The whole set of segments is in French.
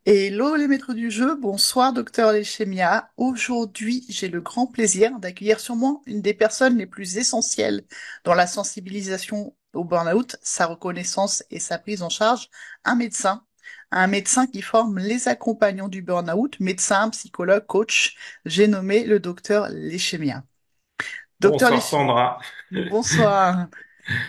Hello les maîtres du jeu, bonsoir docteur Leschemia. Aujourd'hui, j'ai le grand plaisir d'accueillir sur moi une des personnes les plus essentielles dans la sensibilisation au burn-out, sa reconnaissance et sa prise en charge, un médecin. Un médecin qui forme les accompagnants du burn-out, médecin, psychologue, coach. J'ai nommé le docteur Leschemia. Docteur Bonsoir Leschemia, Sandra. bonsoir.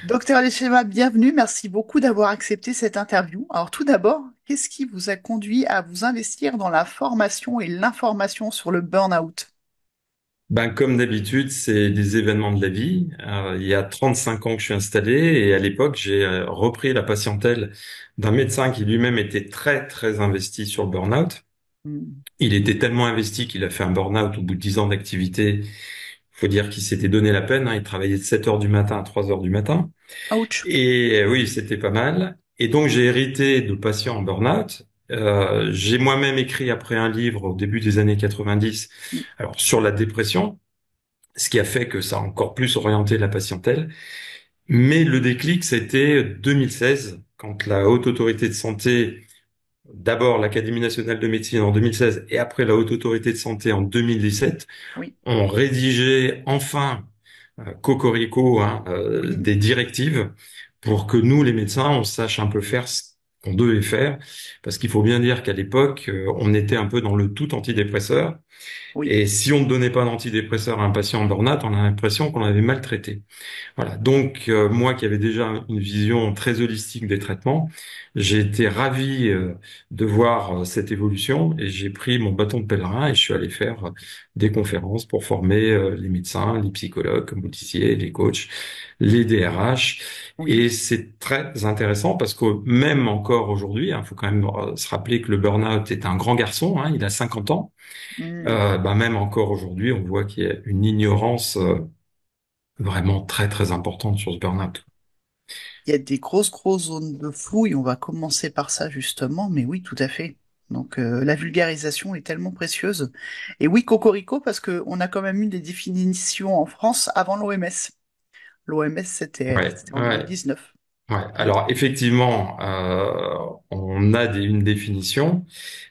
Docteur Leschema, bienvenue. Merci beaucoup d'avoir accepté cette interview. Alors tout d'abord, qu'est-ce qui vous a conduit à vous investir dans la formation et l'information sur le burn-out? Comme d'habitude, c'est des événements de la vie. Il y a 35 ans que je suis installé et à l'époque, j'ai repris la patientèle d'un médecin qui lui-même était très, très investi sur le burn-out. Hmm. Il était tellement investi qu'il a fait un burn-out au bout de 10 ans d'activité. Il faut dire qu'il s'était donné la peine, hein. Il travaillait de 7 heures du matin à 3 heures du matin. Ouch. Et oui, c'était pas mal. Et donc, j'ai hérité de patients en burn-out. J'ai moi-même écrit après un livre au début des années 90, Hmm. alors sur la dépression, ce qui a fait que ça a encore plus orienté la patientèle. Mais le déclic, c'était 2016, quand la Haute Autorité de Santé, d'abord l'Académie nationale de médecine en 2016 et après la Haute Autorité de Santé en 2017, Oui, ont rédigé enfin, cocorico, hein, oui, des directives pour que nous, les médecins, on sache un peu faire ce qu'on devait faire. Parce qu'il faut bien dire qu'à l'époque, on était un peu dans le tout antidépresseur. oui. Et si on ne donnait pas d'antidépresseur à un patient en burn-out, on a l'impression qu'on l'avait maltraité. Voilà. Donc, moi qui avais déjà une vision très holistique des traitements, j'ai été ravi de voir cette évolution et j'ai pris mon bâton de pèlerin et je suis allé faire des conférences pour former les médecins, les psychologues, comme vous disiez, les coachs, les DRH. Oui. Et c'est très intéressant parce que même encore aujourd'hui, il faut quand même se rappeler que le burn-out est un grand garçon, hein, il a 50 ans. Hmm. Même encore aujourd'hui, on voit qu'il y a une ignorance vraiment très très importante sur ce burn-out. Il y a des grosses zones de flou et on va commencer par ça justement, mais oui, tout à fait. Donc la vulgarisation est tellement précieuse. Et oui, cocorico, parce que on a quand même eu des définitions en France avant l'OMS. L'OMS, Ouais, c'était en ouais, 2019. ouais. Oui. Alors effectivement, on a une définition,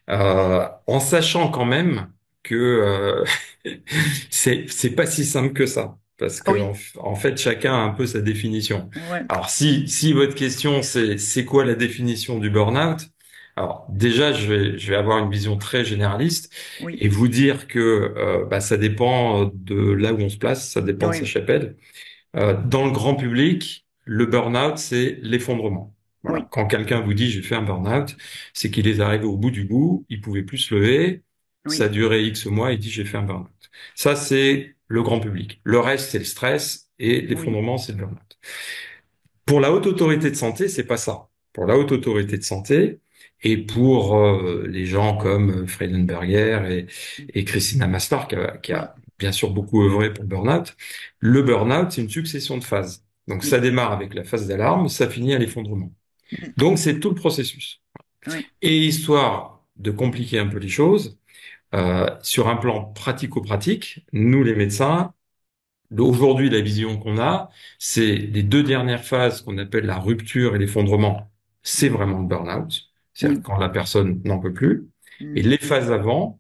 en sachant quand même que c'est pas si simple que ça, parce Ah que oui, en fait chacun a un peu sa définition. ouais. Alors si votre question c'est quoi la définition du burn-out? Alors déjà je vais avoir une vision très généraliste Oui, et vous dire que ça dépend de là où on se place, ça dépend de sa oui, chapelle. Dans le grand public, le burn-out, c'est l'effondrement. Voilà. oui, Quand quelqu'un vous dit j'ai fait un burn-out, c'est qu'il est arrivé au bout du bout, il pouvait plus se lever, ça oui, a duré X mois, il dit j'ai fait un burn-out. Ça, c'est le grand public. Le reste, c'est le stress et oui, l'effondrement, c'est le burn-out. Pour la haute autorité de santé, c'est pas ça. Pour la haute autorité de santé et pour les gens comme Freudenberger et Christina Maslach, oui, qui a bien sûr beaucoup œuvré pour le burn-out, le burn-out, c'est une succession de phases. Donc ça oui, démarre avec la phase d'alarme, ça finit à l'effondrement. mhm, Donc c'est tout le processus. oui, Et histoire de compliquer un peu les choses, sur un plan pratico-pratique, nous les médecins, aujourd'hui, la vision qu'on a, c'est les deux dernières phases qu'on appelle la rupture et l'effondrement. C'est mhm, vraiment le burn-out. C'est-à-dire oui, quand la personne n'en peut plus. Et mhm, les phases avant,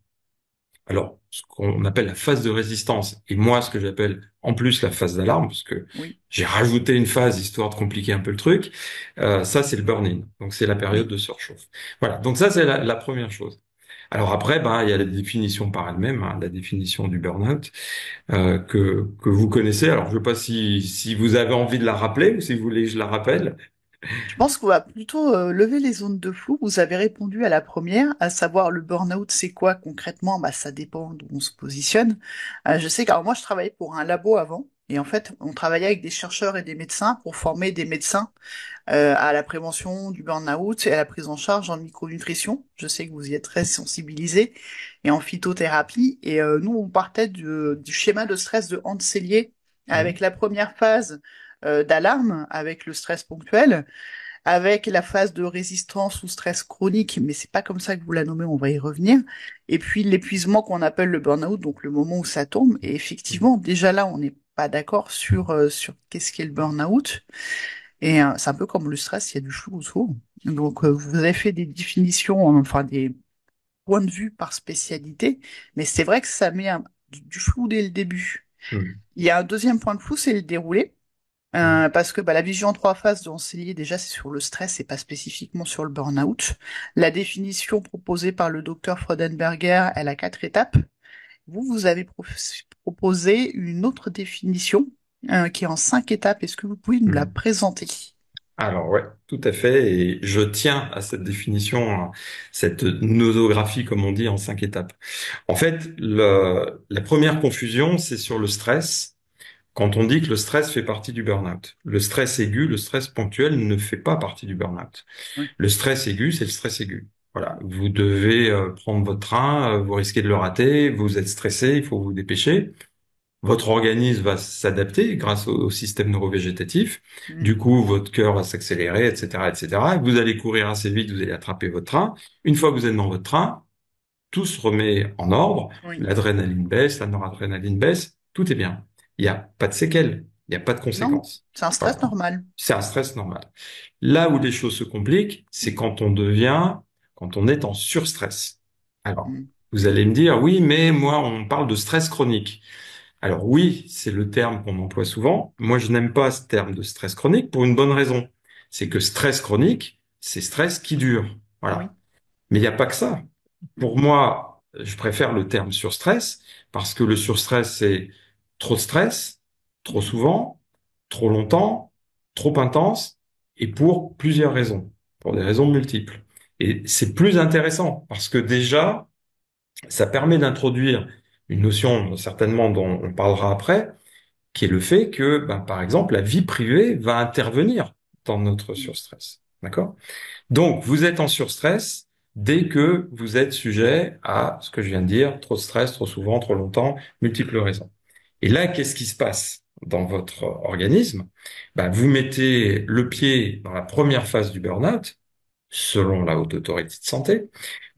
alors, ce qu'on appelle la phase de résistance, et moi, ce que j'appelle en plus la phase d'alarme, parce que oui, j'ai rajouté une phase histoire de compliquer un peu le truc, ça, c'est le burn-in. Donc, c'est la période oui. de surchauffe. Voilà. Donc, ça, c'est la première chose. Alors après, il y a la définition par elle-même, hein, la définition du burn-out que vous connaissez. Alors, je ne sais pas si vous avez envie de la rappeler ou si vous voulez que je la rappelle. Je pense qu'on va plutôt lever les zones de flou. Vous avez répondu à la première, à savoir le burn-out, c'est quoi concrètement? Bah, ça dépend d'où on se positionne. Je sais que alors moi, je travaillais pour un labo avant. Et en fait, on travaillait avec des chercheurs et des médecins pour former des médecins à la prévention du burn-out et à la prise en charge en micronutrition. Je sais que vous y êtes très sensibilisés et en phytothérapie. Et nous, on partait du schéma de stress de Hans Selye avec Mhm. la première phase d'alarme, avec le stress ponctuel, avec la phase de résistance ou stress chronique, mais c'est pas comme ça que vous la nommez, on va y revenir. Et puis l'épuisement qu'on appelle le burn-out, donc le moment où ça tombe. Et effectivement, déjà là, on n'est pas d'accord sur qu'est-ce qu'est le burn-out. Et c'est un peu comme le stress, il y a du flou autour. Donc vous avez fait des définitions, enfin des point de vue par spécialité, mais c'est vrai que ça met du flou dès le début. Hmm. Il y a un deuxième point de flou, c'est le déroulé. Hmm. Parce que la vision en trois phases de Ancelier, déjà, c'est sur le stress et pas spécifiquement sur le burn-out. La définition proposée par le docteur Freudenberger, elle a 4 étapes. Vous, vous avez proposé une autre définition qui est en 5 étapes. Est-ce que vous pouvez nous la Hmm. présenter? Alors ouais, tout à fait, et je tiens à cette définition, à cette nosographie, comme on dit, en 5 étapes. En fait, la première confusion, c'est sur le stress. Quand on dit que le stress fait partie du burn-out, le stress aigu, le stress ponctuel ne fait pas partie du burn-out. Oui. Le stress aigu, c'est le stress aigu. Voilà, vous devez prendre votre train, vous risquez de le rater, vous êtes stressé, il faut vous dépêcher. Votre organisme va s'adapter grâce au système neurovégétatif. Mm. Du coup, votre cœur va s'accélérer, etc., etc. Vous allez courir assez vite, vous allez attraper votre train. Une fois que vous êtes dans votre train, tout se remet en ordre. Oui. L'adrénaline baisse, la noradrénaline baisse, tout est bien. Il n'y a pas de séquelles, il n'y a pas de Non, conséquences. c'est un stress Voilà. normal. C'est un stress normal. Là où les choses se compliquent, c'est quand on est en surstress. Alors, Mm. vous allez me dire, oui, mais moi, on parle de stress chronique. Alors oui, c'est le terme qu'on emploie souvent. Moi, je n'aime pas ce terme de stress chronique pour une bonne raison. C'est que stress chronique, c'est stress qui dure. Oui. Voilà. Mais il n'y a pas que ça. Pour Mm. moi, je préfère le terme surstress parce que le surstress, c'est trop de stress, trop Mm. souvent, trop longtemps, trop intense et pour plusieurs raisons, pour des raisons multiples. Et c'est plus intéressant parce que déjà, ça permet d'introduire une notion certainement dont on parlera après, qui est le fait que, ben, par exemple, la vie privée va intervenir dans notre Mm. surstress. D'accord? Donc, vous êtes en surstress dès que vous êtes sujet à ce que je viens de dire, trop de stress, trop souvent, trop longtemps, multiples raisons. Et là, qu'est-ce qui se passe dans votre organisme? Ben, vous mettez le pied dans la première phase du burn-out, selon la Haute Autorité de Santé,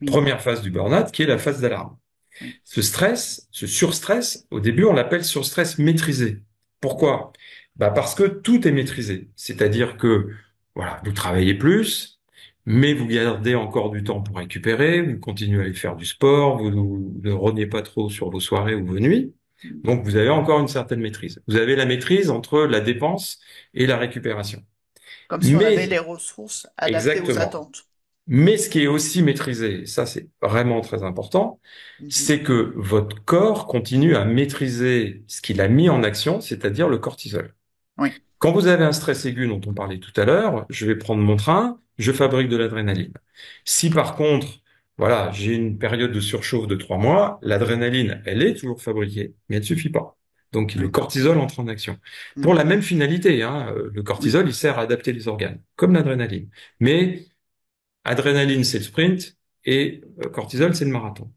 Oui. première phase du burn-out qui est la phase d'alarme. Oui. Ce stress, ce surstress, au début, on l'appelle surstress maîtrisé. Pourquoi? Bah parce que tout est maîtrisé. C'est-à-dire que, voilà, vous travaillez plus, mais vous gardez encore du temps pour récupérer, vous continuez à aller faire du sport, vous ne reniez pas trop sur vos soirées ou vos nuits. Mm. Donc, vous avez encore une certaine maîtrise. Vous avez la maîtrise entre la dépense et la récupération. Comme si on avait Mais, les ressources adaptées aux exactement. attentes. Mais ce qui est aussi maîtrisé, et ça c'est vraiment très important, Mhm. c'est que votre corps continue à maîtriser ce qu'il a mis en action, c'est-à-dire le cortisol. Oui. Quand vous avez un stress aigu dont on parlait tout à l'heure, je vais prendre mon train, je fabrique de l'adrénaline. Si par contre, voilà, j'ai une période de surchauffe de 3 mois, l'adrénaline, elle est toujours fabriquée, mais elle ne suffit pas. Donc le Oui. cortisol entre en action. Pour Mm. la même finalité, hein, le Oui. cortisol, il sert à adapter les organes, comme l'adrénaline. Mais adrénaline, c'est le sprint et cortisol, c'est le marathon.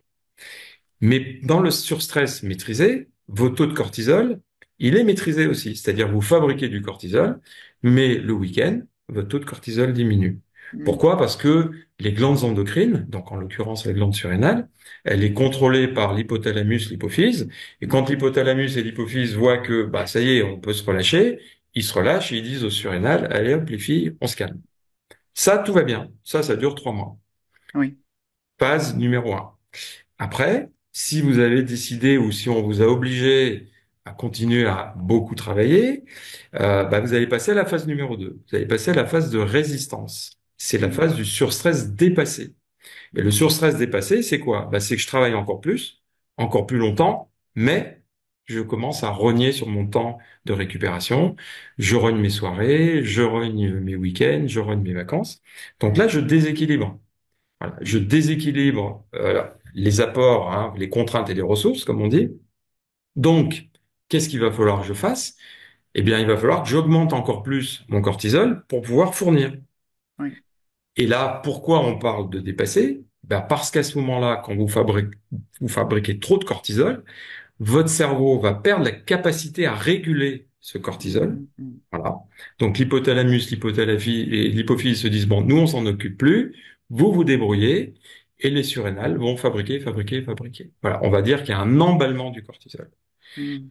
Mais dans le surstress maîtrisé, vos taux de cortisol, il est maîtrisé aussi. C'est-à-dire vous fabriquez du cortisol, mais le week-end, votre taux de cortisol diminue. Mm. Pourquoi? Parce que les glandes endocrines, donc en l'occurrence la glande surrénale, elle est contrôlée par l'hypothalamus, l'hypophyse. Et quand Mhm. l'hypothalamus et l'hypophyse voient que, bah, ça y est, on peut se relâcher, ils se relâchent et ils disent au surrénal, allez hop, les filles, on se calme. Ça, tout va bien. Ça dure 3 mois. Oui. Phase numéro un. Après, si vous avez décidé ou si on vous a obligé à continuer à beaucoup travailler, bah, vous allez passer à la phase numéro 2. Vous allez passer à la phase de résistance. C'est la Mm. phase du surstress dépassé. Et le surstress dépassé, c'est quoi? Bah, c'est que je travaille encore plus longtemps, mais je commence à rogner sur mon temps de récupération. Je rogne mes soirées, je rogne mes week-ends, je rogne mes vacances. Donc là, je déséquilibre. Voilà. Je Mm. déséquilibre les apports, hein, les contraintes et les ressources, comme on dit. Donc, qu'est-ce qu'il va falloir que je fasse? Eh bien, il va falloir que j'augmente encore plus mon cortisol pour pouvoir fournir. Oui. Et là, pourquoi on parle de dépasser? Ben, parce qu'à ce moment-là, quand vous fabriquez trop de cortisol, votre cerveau va perdre la capacité à réguler ce cortisol. Mm. Mm. Voilà. Donc l'hypothalamus, et l'hypophyse se disent, bon, nous, on s'en occupe plus, vous vous débrouillez, et les surrénales vont fabriquer. Voilà. On va dire qu'il y a un emballement du cortisol. Mm.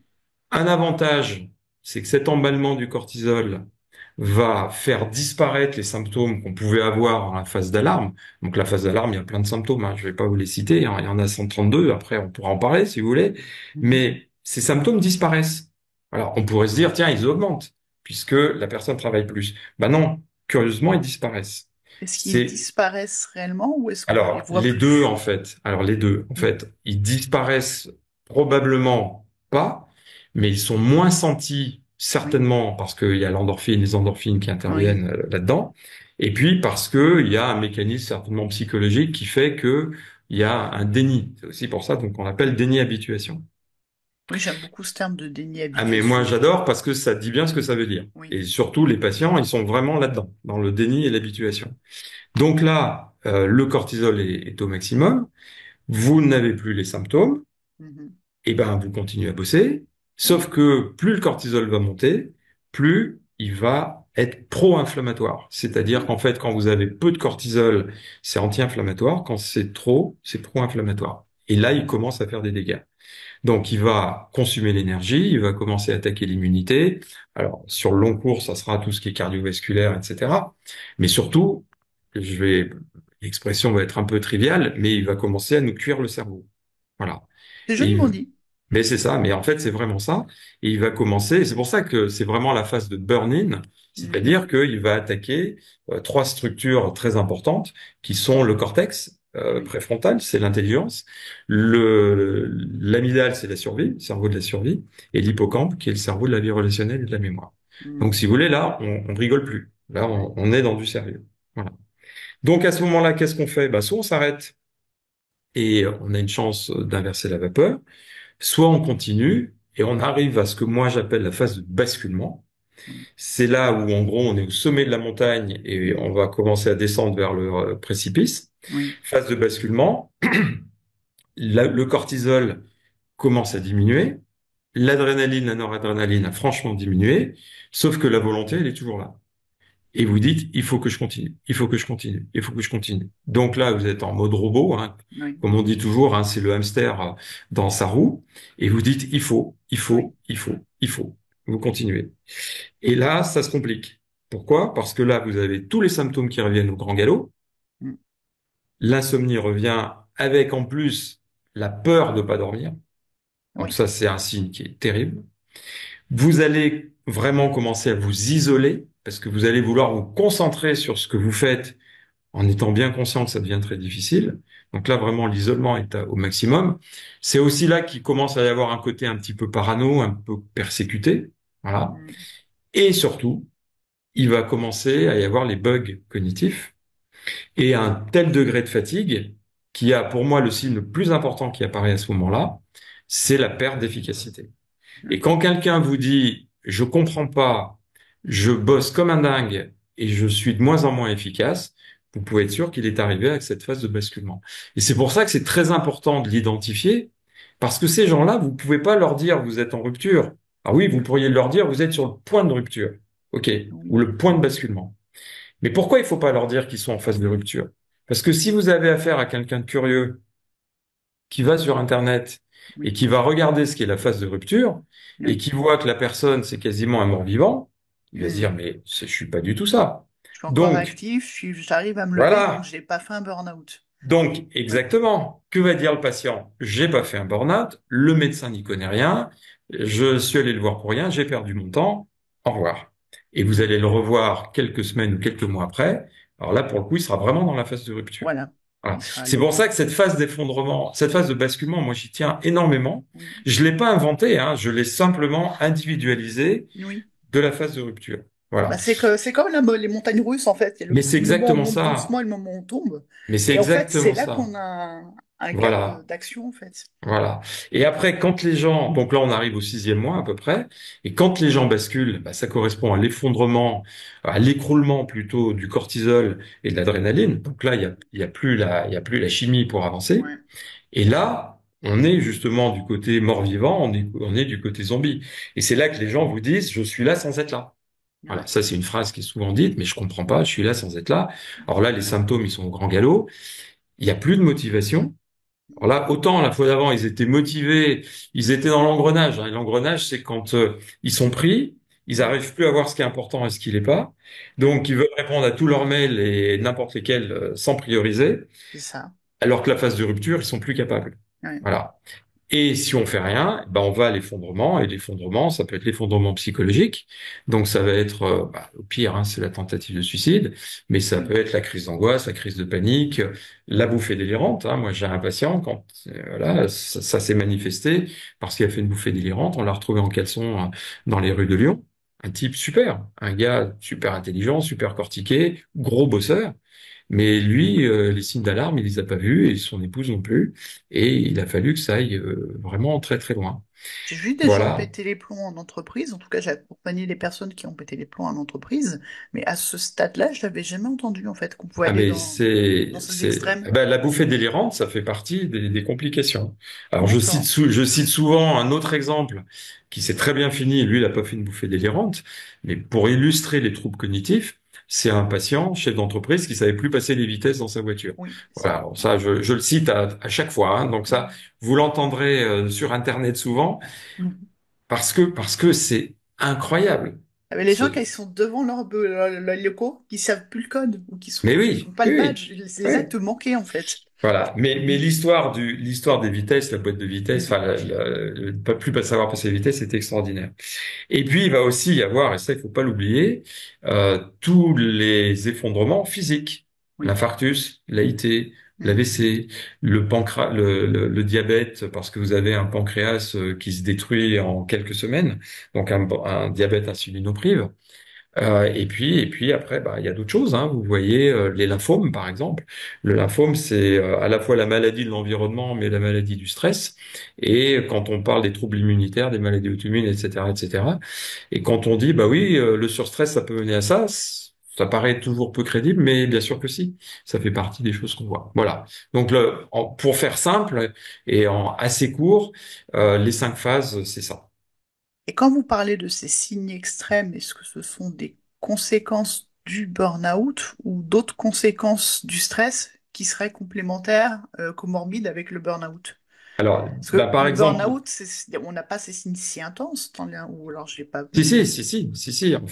Un avantage, c'est que cet emballement du cortisol va faire disparaître les symptômes qu'on pouvait avoir en la phase d'alarme. Donc la phase d'alarme, il y a plein de symptômes, hein. Je vais pas vous les citer, hein. Il y en a 132. Après, on pourra en parler si vous voulez. Mhm. Mais ces symptômes disparaissent. Alors, on pourrait se dire, tiens, ils augmentent puisque la personne travaille plus. Ben non, curieusement, ils disparaissent. Est-ce qu'ils C'est disparaissent réellement ou est-ce qu'on les alors, voit les deux, en plus? fait. Alors, les deux, en Mm. fait, ils disparaissent probablement pas, mais ils sont moins sentis, Oui, certainement, parce qu'il y a l'endorphine, les endorphines qui oui. interviennent là-dedans. Et puis, parce que il y a un mécanisme certainement psychologique qui fait que il y a un déni. C'est aussi pour ça, donc, on appelle déni habituation. Oui, j'aime beaucoup ce terme de déni Ah, mais moi, habituation. j'adore parce que ça dit bien ce que ça veut dire. Oui. Et surtout, les patients, ils sont vraiment là-dedans, dans le déni et l'habituation. Donc là, le cortisol est au maximum. Vous n'avez plus les symptômes, Mhm. et ben vous continuez à bosser, Oui, sauf que plus le cortisol va monter, plus il va être pro-inflammatoire. C'est-à-dire oui, qu'en fait, quand vous avez peu de cortisol, c'est anti-inflammatoire, quand c'est trop, c'est pro-inflammatoire. Et là, il commence à faire des dégâts. Donc, il va consumer l'énergie, il va commencer à attaquer l'immunité. Alors, sur le long cours, ça sera tout ce qui est cardiovasculaire, etc. Mais surtout, je vais, l'expression va être un peu triviale, mais il va commencer à nous cuire le cerveau. Voilà. c'est Et joliment dit. mais c'est ça, mais en fait, c'est vraiment ça. Et il va commencer, et c'est pour ça que c'est vraiment la phase de burn-in, Mhm. c'est-à-dire qu'il va attaquer trois structures très importantes qui sont le cortex Oui. préfrontal, c'est l'intelligence, l'amygdale, c'est la survie, le cerveau de la survie, et l'hippocampe, qui est le cerveau de la vie relationnelle et de la mémoire. Donc, Mhm. si vous voulez, là, on rigole plus. Là, Oui. on est dans du sérieux. Voilà. Donc, à ce moment-là, qu'est-ce qu'on fait? Bah, soit on s'arrête et on a une chance d'inverser la vapeur, soit on continue et on arrive à ce que moi j'appelle la phase de basculement. Oui. C'est là où en gros on est au sommet de la montagne et on va commencer à descendre vers le précipice. Oui. Phase de basculement, le cortisol commence à diminuer, l'adrénaline, la noradrénaline a franchement diminué, sauf que la volonté elle est toujours là. Et vous dites, il faut que je continue, il faut que je continue, il faut que je continue. Donc là, vous êtes en mode robot, hein, Oui. comme on dit toujours, hein, c'est le hamster dans sa roue, et vous dites, il faut, il Oui. faut, il faut, il faut. Vous continuez. Et là, ça se complique. Pourquoi? Parce que là, vous avez tous les symptômes qui reviennent au grand galop. Mm. L'insomnie revient avec en plus la peur de pas dormir. Donc Oui. ça, c'est un signe qui est terrible. Vous allez vraiment commencer à vous isoler parce que vous allez vouloir vous concentrer sur ce que vous faites en étant bien conscient que ça devient très difficile. Donc là, vraiment, l'isolement est au maximum. C'est aussi là qu'il commence à y avoir un côté un petit peu parano, un peu persécuté. Voilà. Mm. Et surtout, il va commencer à y avoir les bugs cognitifs et un tel degré de fatigue qui a, pour moi, le signe le plus important qui apparaît à ce moment-là, c'est la perte d'efficacité. Et Oui. quand quelqu'un vous dit, je comprends pas, je bosse comme un dingue et je suis de moins en moins efficace, vous pouvez être sûr qu'il est arrivé avec cette phase de basculement. Et c'est pour ça que c'est très important de l'identifier, parce que ces gens-là, vous pouvez pas leur dire vous êtes en rupture. Ah oui, vous pourriez leur dire vous êtes sur le point de rupture. OK. Oui. Ou le point de basculement. Mais pourquoi il faut pas leur dire qu'ils sont en phase de rupture? Parce que si vous avez affaire à quelqu'un de curieux qui va sur Internet et Oui. qui va regarder ce qu'est la phase de rupture et Oui. qui voit que la personne, c'est quasiment un mort-vivant, il va se dire, Mm. mais je suis pas du tout ça. Je suis encore Donc, actif, j'arrive à me lever, donc voilà. j'ai pas fait un burn-out. Donc, Oui. exactement. Que va dire le patient? J'ai pas fait un burn-out, le médecin n'y connaît rien, je suis allé le voir pour rien, j'ai perdu mon temps, au revoir. Et vous Mm. allez le revoir quelques semaines ou quelques mois après. Alors là, pour le coup, il sera vraiment dans la phase de rupture. Voilà. Voilà. Il sera C'est pour allé. ça que cette phase d'effondrement, cette phase de basculement, moi j'y tiens énormément. Oui. Je l'ai pas inventé, hein, je l'ai simplement individualisé Oui. de la phase de rupture. Voilà. Bah, c'est comme les montagnes russes, en fait. Il y a Mais c'est le moment où on exactement monte doucement ça. et le moment où on tombe. Mais c'est Et en fait, c'est exactement là ça. qu'on a un cap Voilà. d'action, en fait. Voilà. Et après, quand les gens, donc là on arrive au sixième mois à peu près, et quand les gens basculent, bah, ça correspond à l'effondrement, à l'écroulement plutôt du cortisol et de l'adrénaline. Donc là, il y a plus la chimie pour avancer. Ouais. Et là, on est justement du côté mort-vivant, on est du côté zombie. Et c'est là que les gens vous disent, je suis là sans être là. Voilà, Ouais. ça c'est une phrase qui est souvent dite, mais je comprends pas, je suis là sans être là. Alors là, les symptômes, ils sont au grand galop. Il y a plus de motivation. Alors là, autant la fois d'avant, ils étaient motivés, ils étaient dans l'engrenage, hein. Et l'engrenage, c'est quand ils sont pris, Ils Mm. n'arrivent plus à voir ce qui est important et ce qui l'est pas. Donc, ils veulent répondre à tous leurs mails et n'importe lesquels sans prioriser, C'est ça. alors que la phase de rupture, ils sont plus capables. Ouais. Voilà. Et si on fait rien, ben on va à l'effondrement. Et l'effondrement, ça peut être l'effondrement psychologique. Donc ça va être, au pire, hein, c'est la tentative de suicide, mais ça Mm. peut être la crise d'angoisse, la crise de panique, la bouffée délirante. Hein. Moi, j'ai un patient quand voilà, ça s'est manifesté parce qu'il a fait une bouffée délirante. On l'a retrouvé en caleçon dans les rues de Lyon. Un type super, un gars super intelligent, super cortiqué, gros bosseur. Mais lui, les signes d'alarme, il les a pas vus et son épouse non plus. Et il a fallu que ça aille vraiment très très loin. J'ai vu des gens Voilà. péter les plombs en entreprise. En tout cas, j'ai accompagné les personnes qui ont pété les plombs en entreprise. Mais à ce stade-là, je l'avais jamais entendu, en fait, qu'on pouvait Ah aller mais dans ces c'est extrêmes. eh ben, la bouffée délirante, ça fait partie des complications. Alors D'accord. je cite souvent un autre exemple qui s'est très bien fini. Lui, il a pas fait une bouffée délirante, mais pour illustrer les troubles cognitifs, c'est un patient chef d'entreprise qui savait plus passer les vitesses dans sa voiture. Oui, Voilà. ça. Alors ça, je le cite à chaque fois. Hein. Donc ça, Mm. vous l'entendrez sur Internet souvent Mm. parce que c'est incroyable. Ah, mais les gens, quand ils sont devant leur locaux, qui savent plus le code, ou Mais qui ont oui, pas le oui, oui. badge, les Oui. actes manqués, en fait. Voilà. Mais Mm. l'histoire des vitesses, la boîte de vitesses, Mm. enfin, pas plus pas savoir passer les vitesses, c'était extraordinaire. Et puis, il va aussi y avoir, et ça, il faut pas l'oublier, tous les effondrements physiques. Oui. L'infarctus, l'AIT, Mm. l'AVC, le diabète, parce que vous avez un pancréas qui se détruit en quelques semaines, donc un diabète insulinoprive. Et puis après, bah, il y a d'autres choses. Hein. Vous voyez les lymphomes, par exemple. Le lymphome, c'est à la fois la maladie de l'environnement, mais la maladie du stress. Et quand on parle des troubles immunitaires, des maladies auto-immunes, etc., etc. Et quand on dit, bah oui, le surstress, ça peut mener à ça, ça paraît toujours peu crédible, mais bien sûr que si. Ça fait partie des choses qu'on voit. Voilà. Donc, pour faire simple et en assez court, les 5 phases, c'est ça. Et quand vous parlez de ces signes extrêmes, est-ce que ce sont des conséquences du burn-out ou d'autres conséquences du stress qui seraient complémentaires, comorbides avec le burn-out? Alors, Parce bah, que par le exemple, burn-out, on n'a pas ces signes si intenses, ou alors je l'ai pas si, vu. si, si, si, si, si, en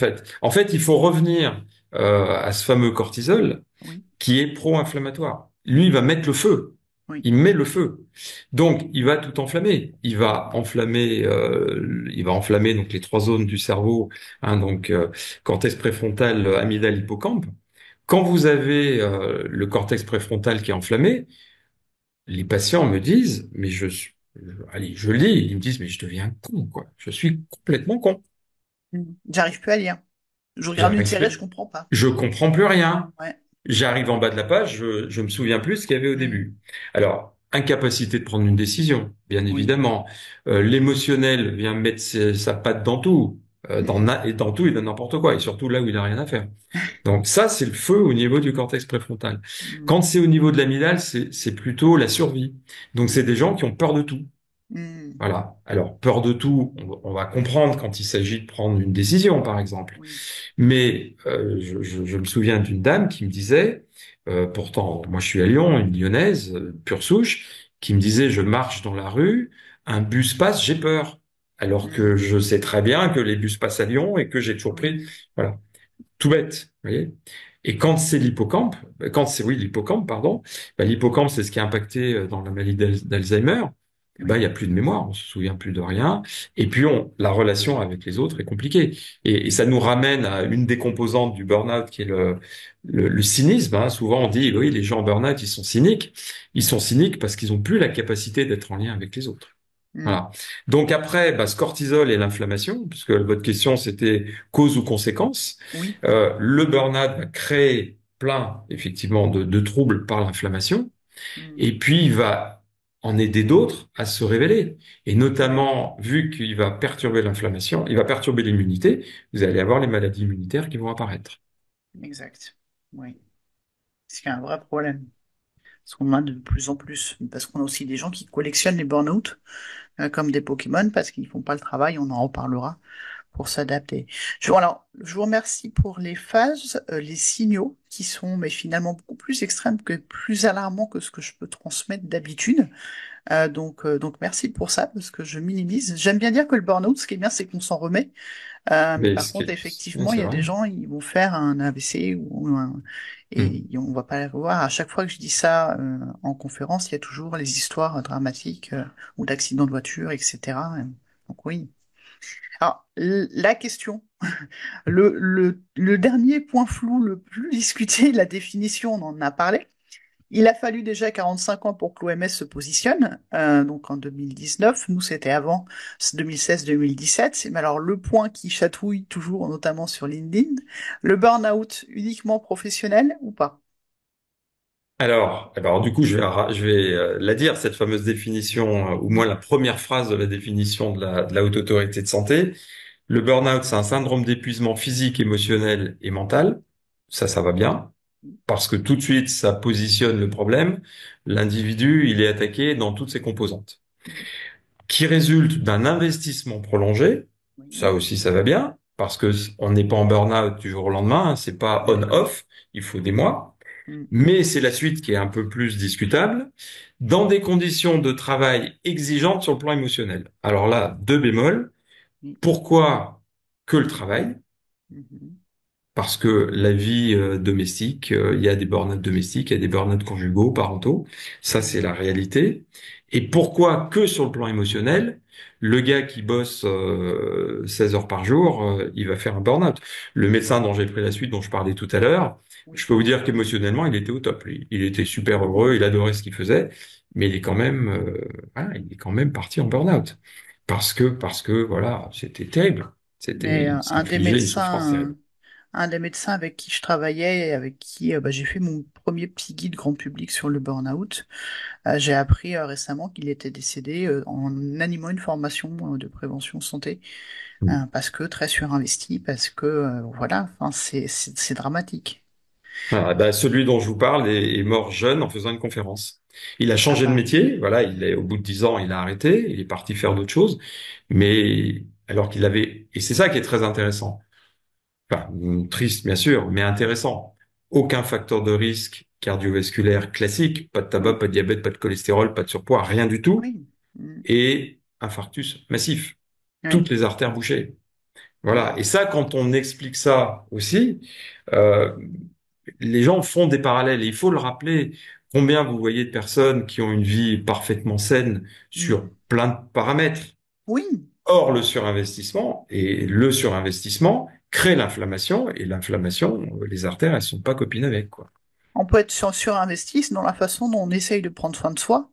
fait, il faut revenir à ce fameux cortisol Oui, qui est pro-inflammatoire. Lui, il va mettre le feu. oui, Il met le feu. Donc, il va tout enflammer. Il va enflammer donc les 3 zones du cerveau, hein, donc cortex préfrontal, amygdale, hippocampe. Quand vous avez le cortex préfrontal qui est enflammé, les patients me disent, mais allez, je le dis, ils me disent, mais je deviens con, quoi. Je suis complètement con. mm. J'arrive plus à lire. Je regarde une J'arrive série, je plus. comprends pas. Je comprends plus rien. Ouais. J'arrive en bas de la page, je me souviens plus ce qu'il y avait au Mm. début. Alors, incapacité de prendre une décision, bien Oui. évidemment. L'émotionnel vient mettre sa patte dans tout, Mm. et dans tout et dans n'importe quoi, et surtout là où il a rien à faire. Donc ça, c'est le feu au niveau du cortex préfrontal. Mm. Quand c'est au niveau de l'amygdale, c'est plutôt la survie. Donc c'est des gens qui ont peur de tout. Mm. Voilà. Alors, peur de tout, on va comprendre quand il s'agit de prendre une décision, par exemple. Oui. Mais je me souviens d'une dame qui me disait, pourtant, moi je suis à Lyon, une lyonnaise, pure souche, qui me disait, je marche dans la rue, un bus passe, j'ai peur. Alors que Mm. je sais très bien que les bus passent à Lyon et que j'ai toujours pris, Oui. voilà, tout bête, vous voyez. Et quand c'est l'hippocampe, quand c'est, oui, l'hippocampe, pardon, bah, l'hippocampe, c'est ce qui est impacté dans la maladie d'Alzheimer. Eh ben, il Oui. y a plus de mémoire, on se souvient plus de rien. Et puis, la relation avec les autres est compliquée. Et ça nous ramène à une des composantes du burn-out qui est le cynisme. Hein. Souvent, on dit, oui, les gens en burn-out, ils sont cyniques. Ils sont cyniques parce qu'ils ont plus la capacité d'être en lien avec les autres. Mm. Voilà. Donc après, bah, ce cortisol et l'inflammation, puisque votre question c'était cause ou conséquence, Oui. le burn-out va créer plein effectivement de troubles par l'inflammation, Mm. et puis il va en aider d'autres à se révéler. Et Ouais. notamment, vu qu'il va perturber l'inflammation, il va perturber l'immunité, vous allez avoir les maladies immunitaires qui vont apparaître. Exact. Oui. C'est un vrai problème. Parce qu'on en a de plus en plus. Parce qu'on a aussi des gens qui collectionnent les burn-out comme des Pokémon parce qu'ils font pas le travail, on en reparlera. pour s'adapter. Je vous remercie pour les phases, les signaux qui sont mais finalement beaucoup plus extrêmes que plus alarmants que ce que je peux transmettre d'habitude. Donc merci pour ça parce que je minimise. J'aime bien dire que le burn-out, ce qui est bien, c'est qu'on s'en remet. Mais Mais par ce qui contre, est, effectivement, il c'est y a vrai. des gens, ils vont faire un AVC Hmm. et on va pas les revoir. À chaque fois que je dis ça en conférence, il y a toujours les histoires dramatiques ou d'accidents de voiture, etc. Donc oui. Alors, la question, le dernier point flou, le plus discuté, la définition, on en a parlé. Il a fallu déjà 45 ans pour que l'OMS se positionne, donc en 2019. Nous, c'était avant 2016-2017. Mais alors, le point qui chatouille toujours, notamment sur LinkedIn, le burn-out uniquement professionnel ou pas? Alors, du coup, je vais la dire, cette fameuse définition, ou Mm, moins la première phrase de la définition de la Haute Autorité de Santé. Le burn-out, c'est un syndrome d'épuisement physique, émotionnel et mental. Ça va bien, parce que tout de suite, ça positionne le problème. L'individu, il est attaqué dans toutes ses composantes. mm, Qui résulte d'un investissement prolongé. Ça oui, aussi, ça va bien, parce que on n'est pas en burn-out du jour au lendemain, hein, c'est pas d'accord. on-off, il faut des mois. Mm, Mais c'est la suite qui est un peu plus discutable, dans des conditions de travail exigeantes sur le plan émotionnel. Alors là, deux bémols. mm, Pourquoi que le travail? mhm, Parce que la vie domestique, il y a des burn-out domestiques, il y a des burn-out conjugaux, parentaux. Ça, c'est mm, la réalité. Et pourquoi que sur le plan émotionnel, le gars qui bosse 16 heures par jour, il va faire un burn-out. Le médecin dont j'ai pris la suite, dont je parlais tout à l'heure, oui, je peux vous dire qu'émotionnellement, il était au top. Lui. Il était super heureux, il adorait ce qu'il faisait, mais il est quand même, voilà, il est quand même parti en burn-out. Parce que, voilà, c'était terrible. C'était, mais il s'infligeait une souffrance terrible. un des médecins avec qui je travaillais et avec qui bah, j'ai fait mon premier petit guide grand public sur le burn-out. J'ai appris récemment qu'il était décédé en animant une formation de prévention santé parce que très surinvesti, parce que voilà, enfin c'est dramatique. Ah, bah, celui dont je vous parle est mort jeune en faisant une conférence. Il a Ah changé de bah métier, voilà, il est au bout de 10 ans, il a arrêté, il est parti faire d'autres choses, mais alors qu'il avait, et c'est ça qui est très intéressant, enfin triste bien sûr, mais intéressant. Aucun facteur de risque cardiovasculaire classique, pas de tabac, oui, pas de diabète, pas de cholestérol, pas de surpoids, rien du tout, oui, mm, et infarctus massif, oui, toutes les artères bouchées. mm, Voilà. Et ça, quand on explique ça aussi, euh, les gens font des parallèles. Et il faut le rappeler. Combien vous voyez de personnes qui ont une vie parfaitement saine mm. sur plein de paramètres. Oui, Or, le surinvestissement crée l'inflammation et l'inflammation, les artères, elles sont pas copines avec, quoi. on peut être surinvesti dans la façon dont on essaye de prendre soin de soi.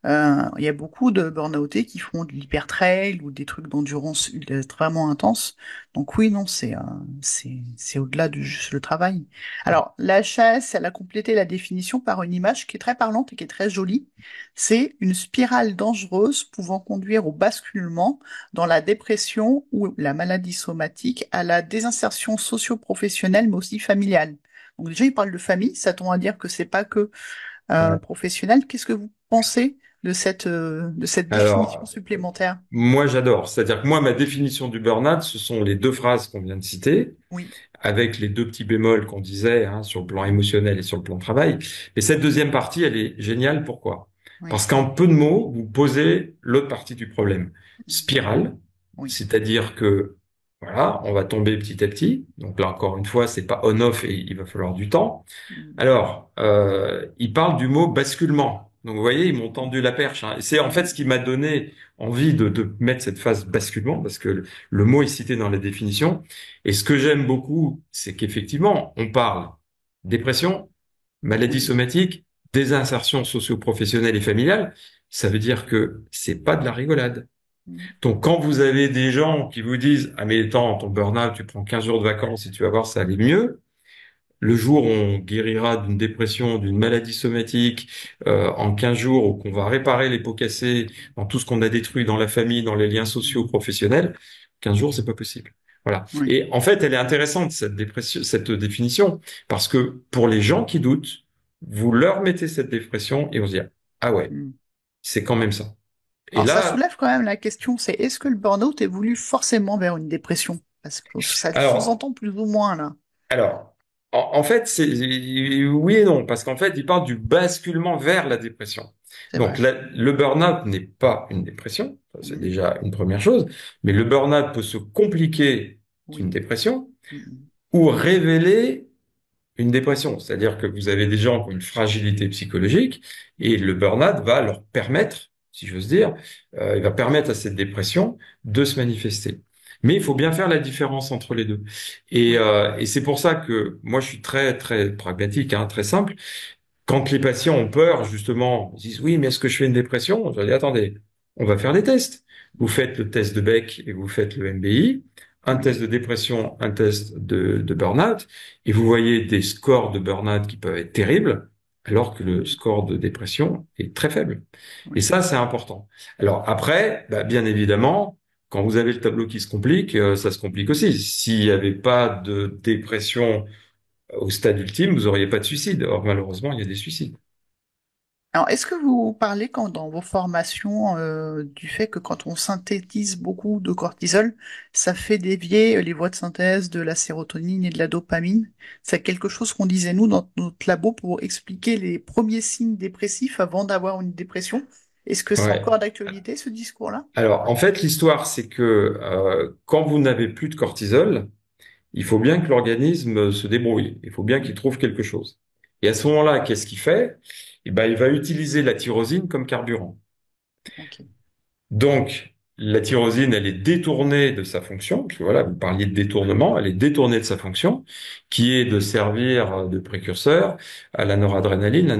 Il y a beaucoup de burn-outés qui font de l'hypertrail ou des trucs d'endurance vraiment intenses. Donc oui, non, c'est au-delà de juste le travail. Alors, la HAS, elle a complété la définition par une image qui est très parlante et qui est très jolie. C'est une spirale dangereuse pouvant conduire au basculement dans la dépression ou la maladie somatique, à la désinsertion socio-professionnelle, mais aussi familiale. Donc déjà, il parle de famille, ça tend à dire que c'est pas que Ouais. professionnel. Qu'est-ce que vous pensez de cette définition Alors, supplémentaire? moi, j'adore. C'est-à-dire que moi, ma définition du burn-out, ce sont les deux phrases qu'on vient de citer, Oui, avec les deux petits bémols qu'on disait, hein, sur le plan émotionnel et sur le plan travail. Et cette deuxième partie, elle est géniale. Pourquoi? oui, Parce qu'en peu de mots, vous posez l'autre partie du problème. Spirale, oui, c'est-à-dire que, voilà, on va tomber petit à petit. Donc là, encore une fois, c'est pas on-off et il va falloir du temps. Alors, il parle du mot basculement. Donc, vous voyez, ils m'ont tendu la perche, hein. Et c'est en fait ce qui m'a donné envie de mettre cette phase basculement, parce que le mot est cité dans la définition. Et ce que j'aime beaucoup, c'est qu'effectivement, on parle dépression, maladie oui, somatique, désinsertion socio-professionnelle et familiale. Ça veut dire que c'est pas de la rigolade. Donc, quand vous avez des gens qui vous disent, ah mais attends, ton burn-out, tu prends 15 jours de vacances et tu vas voir, ça allait mieux. Le jour où on guérira d'une dépression, d'une maladie somatique, en 15 jours, ou qu'on va réparer les pots cassés dans tout ce qu'on a détruit dans la famille, dans les liens sociaux, professionnels, 15 jours, c'est pas possible. Voilà. oui, Et en fait, elle est intéressante, cette définition, parce que pour les gens qui doutent, vous leur mettez cette dépression et on se dit, ah ouais, c'est quand même ça. Et Alors ça là, soulève quand même la question, c'est est-ce que le burn-out évolue forcément vers une dépression? Parce que ça le alors, sous-entend plus ou moins là. alors, en fait, c'est oui et non, parce qu'en fait, il parle du basculement vers la dépression. C'est Donc, vrai. le burn-out n'est pas une dépression, ça, c'est Mhm. déjà une première chose, mais le burn-out peut se compliquer d'une Oui. dépression Mhm. ou révéler une dépression. C'est-à-dire que vous avez des gens qui ont une fragilité psychologique et le burn-out va leur permettre, si j'ose dire, il va permettre à cette dépression de se manifester. Mais il faut bien faire la différence entre les deux. Oui. Et c'est pour ça que moi, je suis très, très pragmatique, hein, très simple. Quand les patients ont peur, justement, ils disent, oui, mais est-ce que je fais une dépression? Je leur dis, attendez, on va faire des tests. Vous faites le test de Beck et vous faites le MBI, un Oui. test de dépression, un test de burn-out, et vous voyez des scores de burn-out qui peuvent être terribles, alors que le Mhm. score de dépression est très faible. Et Oui. ça, c'est important. Alors après, bah, bien évidemment, quand vous avez le tableau qui se complique, ça se complique aussi. S'il n'y avait pas de dépression au stade ultime, vous n'auriez pas de suicide. Or, malheureusement, il y a des suicides. Alors, est-ce que vous parlez quand dans vos formations du fait que quand on synthétise beaucoup de cortisol, ça fait dévier les voies de synthèse de la sérotonine et de la dopamine? C'est quelque chose qu'on disait nous dans notre labo pour expliquer les premiers signes dépressifs avant d'avoir une dépression. Est-ce que c'est Ouais. encore d'actualité ce discours-là? Alors, en fait, l'histoire, c'est que quand vous n'avez plus de cortisol, il faut bien que l'organisme se débrouille. Il faut bien qu'il Oui, trouve quelque chose. Et à ce moment-là, qu'est-ce qu'il fait? Eh ben, il va utiliser la tyrosine comme carburant. ok. Donc, la tyrosine, elle est détournée de sa fonction, parce que voilà, vous parliez de détournement, elle est détournée de sa fonction, qui est de servir de précurseur à la noradrénaline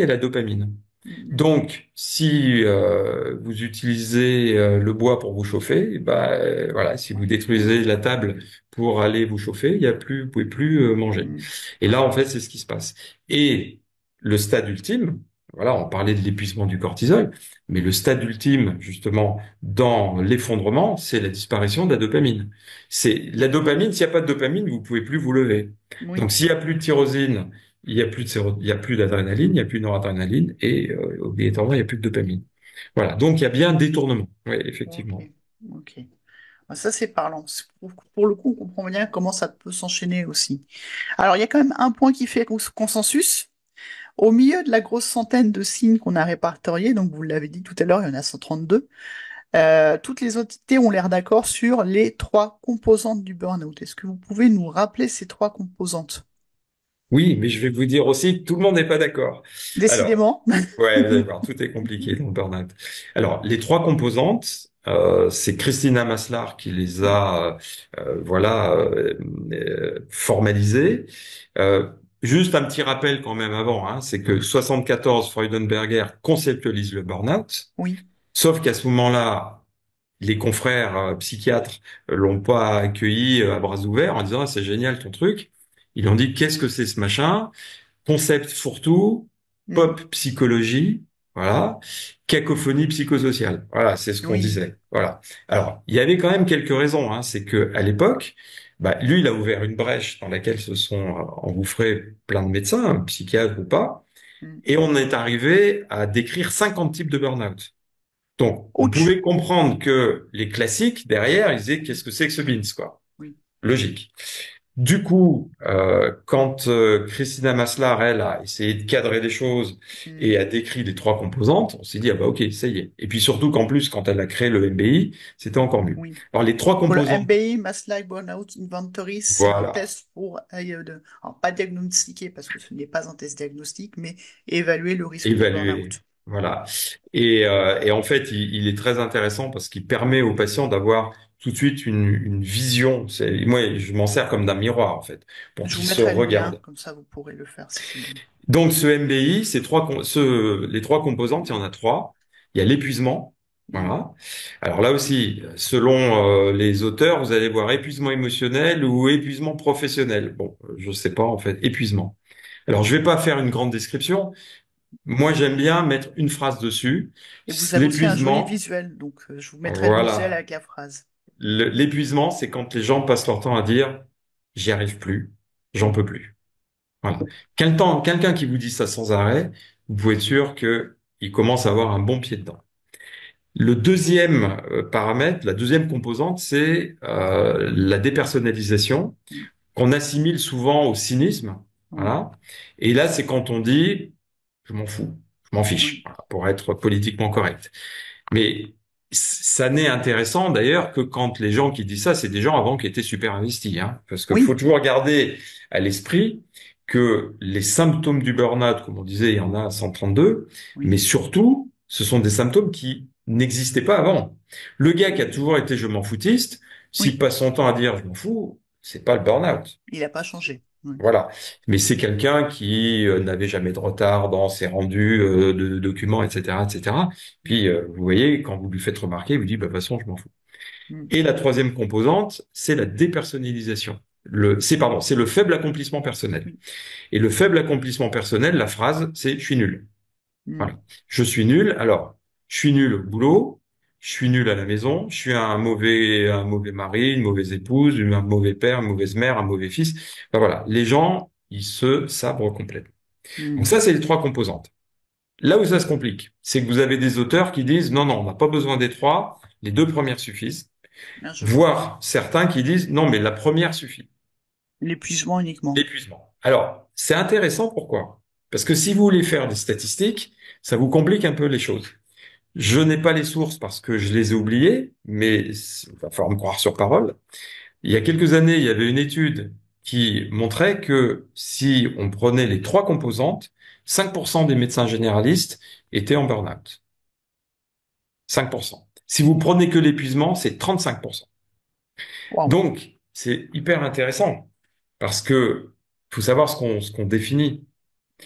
et la dopamine. Mhm. Donc, si vous utilisez le bois pour vous chauffer, bah voilà, si vous détruisez la table pour aller vous chauffer, il y a plus, vous pouvez plus manger. Mhm. Et là, en fait, c'est ce qui se passe. Et le stade ultime, voilà, on parlait de l'épuisement du cortisol, mais le stade ultime, justement, dans l'effondrement, c'est la disparition de la dopamine. C'est la dopamine. S'il n'y a pas de dopamine, vous pouvez plus vous lever. Donc, Oui, s'il y a plus de tyrosine, il y a plus d'adrénaline, il n'y a plus de noradrénaline et obligatoirement, il n'y a plus de dopamine. Voilà. Donc, il y a bien un détournement. Oui, ok. effectivement. Ok. Ah, ça, c'est parlant. Pour le coup, on comprend bien comment ça peut s'enchaîner aussi. Alors, il y a quand même un point qui fait consensus. Au milieu de la grosse centaine de signes qu'on a répertoriés, donc vous l'avez dit tout à l'heure, il y en a 132, toutes les entités ont l'air d'accord sur les trois composantes du burn-out. Est-ce que vous pouvez nous rappeler ces trois composantes? Oui, mais je vais vous dire aussi que tout le monde n'est pas d'accord. Alors, Décidément. ouais, vous allez voir, tout est compliqué dans le burn-out. Alors, les trois composantes, c'est Christina Maslar qui les a, voilà, formalisées. Euh, Juste un petit rappel quand même avant, hein, c'est que 74, Freudenberger conceptualise le burn-out, Oui, sauf qu'à ce moment-là, les confrères psychiatres l'ont pas accueilli à bras ouverts en disant ah, c'est génial ton truc. Ils ont dit qu'est-ce que c'est ce machin? Concept fourre-tout, mm, pop psychologie, voilà, cacophonie psychosociale. Voilà, c'est ce qu'on oui, disait. Voilà. Alors, il y avait quand même quelques raisons. Hein. C'est que à l'époque, bah, lui, il a ouvert une brèche dans laquelle se sont engouffrés plein de médecins, hein, psychiatres ou pas, mm. et on est arrivé à décrire 50 types de burn-out. Donc, on Ouch. pouvait comprendre que les classiques, derrière, ils disaient qu'est-ce que c'est que ce BINS, quoi. Oui, Logique. Du coup, quand Christina Maslar, elle, a essayé de cadrer les choses mm, et a décrit les trois composantes, on s'est dit, ah bah ok, ça y est. Et puis surtout qu'en plus, quand elle a créé le MBI, c'était encore mieux. oui. Alors les trois Pour le composantes, MBI, Mass Life Burnout Inventory, c'est un voilà, test pour, alors, pas diagnostiquer parce que ce n'est pas un test diagnostique, mais évaluer le risque de évaluer, burn-out. voilà. Et en fait, il est très intéressant parce qu'il permet aux patients d'avoir tout de suite une vision. Moi, je m'en sers comme d'un miroir, en fait, pour Je qu'ils vous se mettrai le lien, regardent. comme ça vous pourrez le faire si vous voulez. Donc, ce MBI, les trois composantes, il y en a trois. Il y a l'épuisement. Mm. Voilà. Alors là aussi, selon les auteurs, vous allez voir épuisement émotionnel ou épuisement professionnel. Bon, je sais pas en fait, épuisement. Alors je vais pas faire une grande description. Moi, j'aime bien mettre une phrase dessus. Et vous avez aussi un joli L'épuisement, visuel, donc je vous mettrai le visuel voilà. avec la phrase. L'épuisement, c'est quand les gens passent leur temps à dire, j'y arrive plus, j'en peux plus. Voilà. Quelqu'un qui vous dit ça sans arrêt, vous pouvez être sûr que il commence à avoir un bon pied dedans. Le deuxième paramètre, la deuxième composante, c'est la dépersonnalisation Mm. qu'on assimile souvent au cynisme. Oui, Voilà. Et là, c'est quand on dit je m'en fous, je m'en fiche, oui, voilà, pour être politiquement correct. Mais ça n'est intéressant d'ailleurs que quand les gens qui disent ça, c'est des gens avant qui étaient super investis, hein, parce qu'il faut oui, toujours garder à l'esprit que les symptômes du burn-out, comme on disait, il y en a 132, mais oui. surtout, ce sont des symptômes qui n'existaient pas avant. Le gars qui a toujours été je m'en foutiste, s'il Oui, passe son temps à dire je m'en fous, c'est pas le burn-out. il n'a pas changé. Oui. Voilà. Mais c'est quelqu'un qui n'avait jamais de retard dans ses rendus de documents, etc., etc. Puis, vous voyez, quand vous lui faites remarquer, il vous dit, bah, de toute façon, je m'en fous. Mm. Et la troisième composante, c'est la dépersonnalisation. C'est le faible accomplissement personnel. Oui. Et le faible accomplissement personnel, la phrase, c'est, je suis nul. Mm. Voilà. Je suis nul. Alors, je suis nul au boulot. Je suis nul à la maison. Je suis un mauvais mari, une mauvaise épouse, un mauvais père, une mauvaise mère, un mauvais fils. Ben voilà. Les gens, ils se sabrent complètement. Donc Mm. ça, c'est les trois composantes. Là où ça se complique, c'est que vous avez des auteurs qui disent non, non, on n'a pas besoin des trois. Les deux premières suffisent. Là, je vois. Voire certains qui disent non, mais la première suffit. L'épuisement uniquement. L'épuisement. Alors, c'est intéressant pourquoi? Parce que si vous voulez faire des statistiques, ça vous complique un peu les choses. Je n'ai pas les sources parce que je les ai oubliées, mais il va falloir me croire sur parole. Il y a quelques années, il y avait une étude qui montrait que si on prenait les trois composantes, 5% des médecins généralistes étaient en burn-out. 5%. Si vous prenez que l'épuisement, c'est 35%. Waouh. Donc, c'est hyper intéressant parce que faut savoir ce qu'on définit.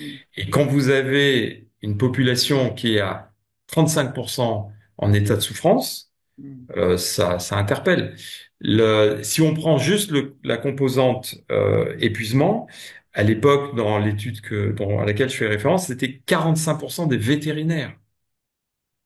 Mm. Et quand vous avez une population qui est à 35% en état de souffrance, Mm. ça interpelle. Si on prend juste la composante épuisement, à l'époque, dans l'étude à laquelle je fais référence, c'était 45% des vétérinaires,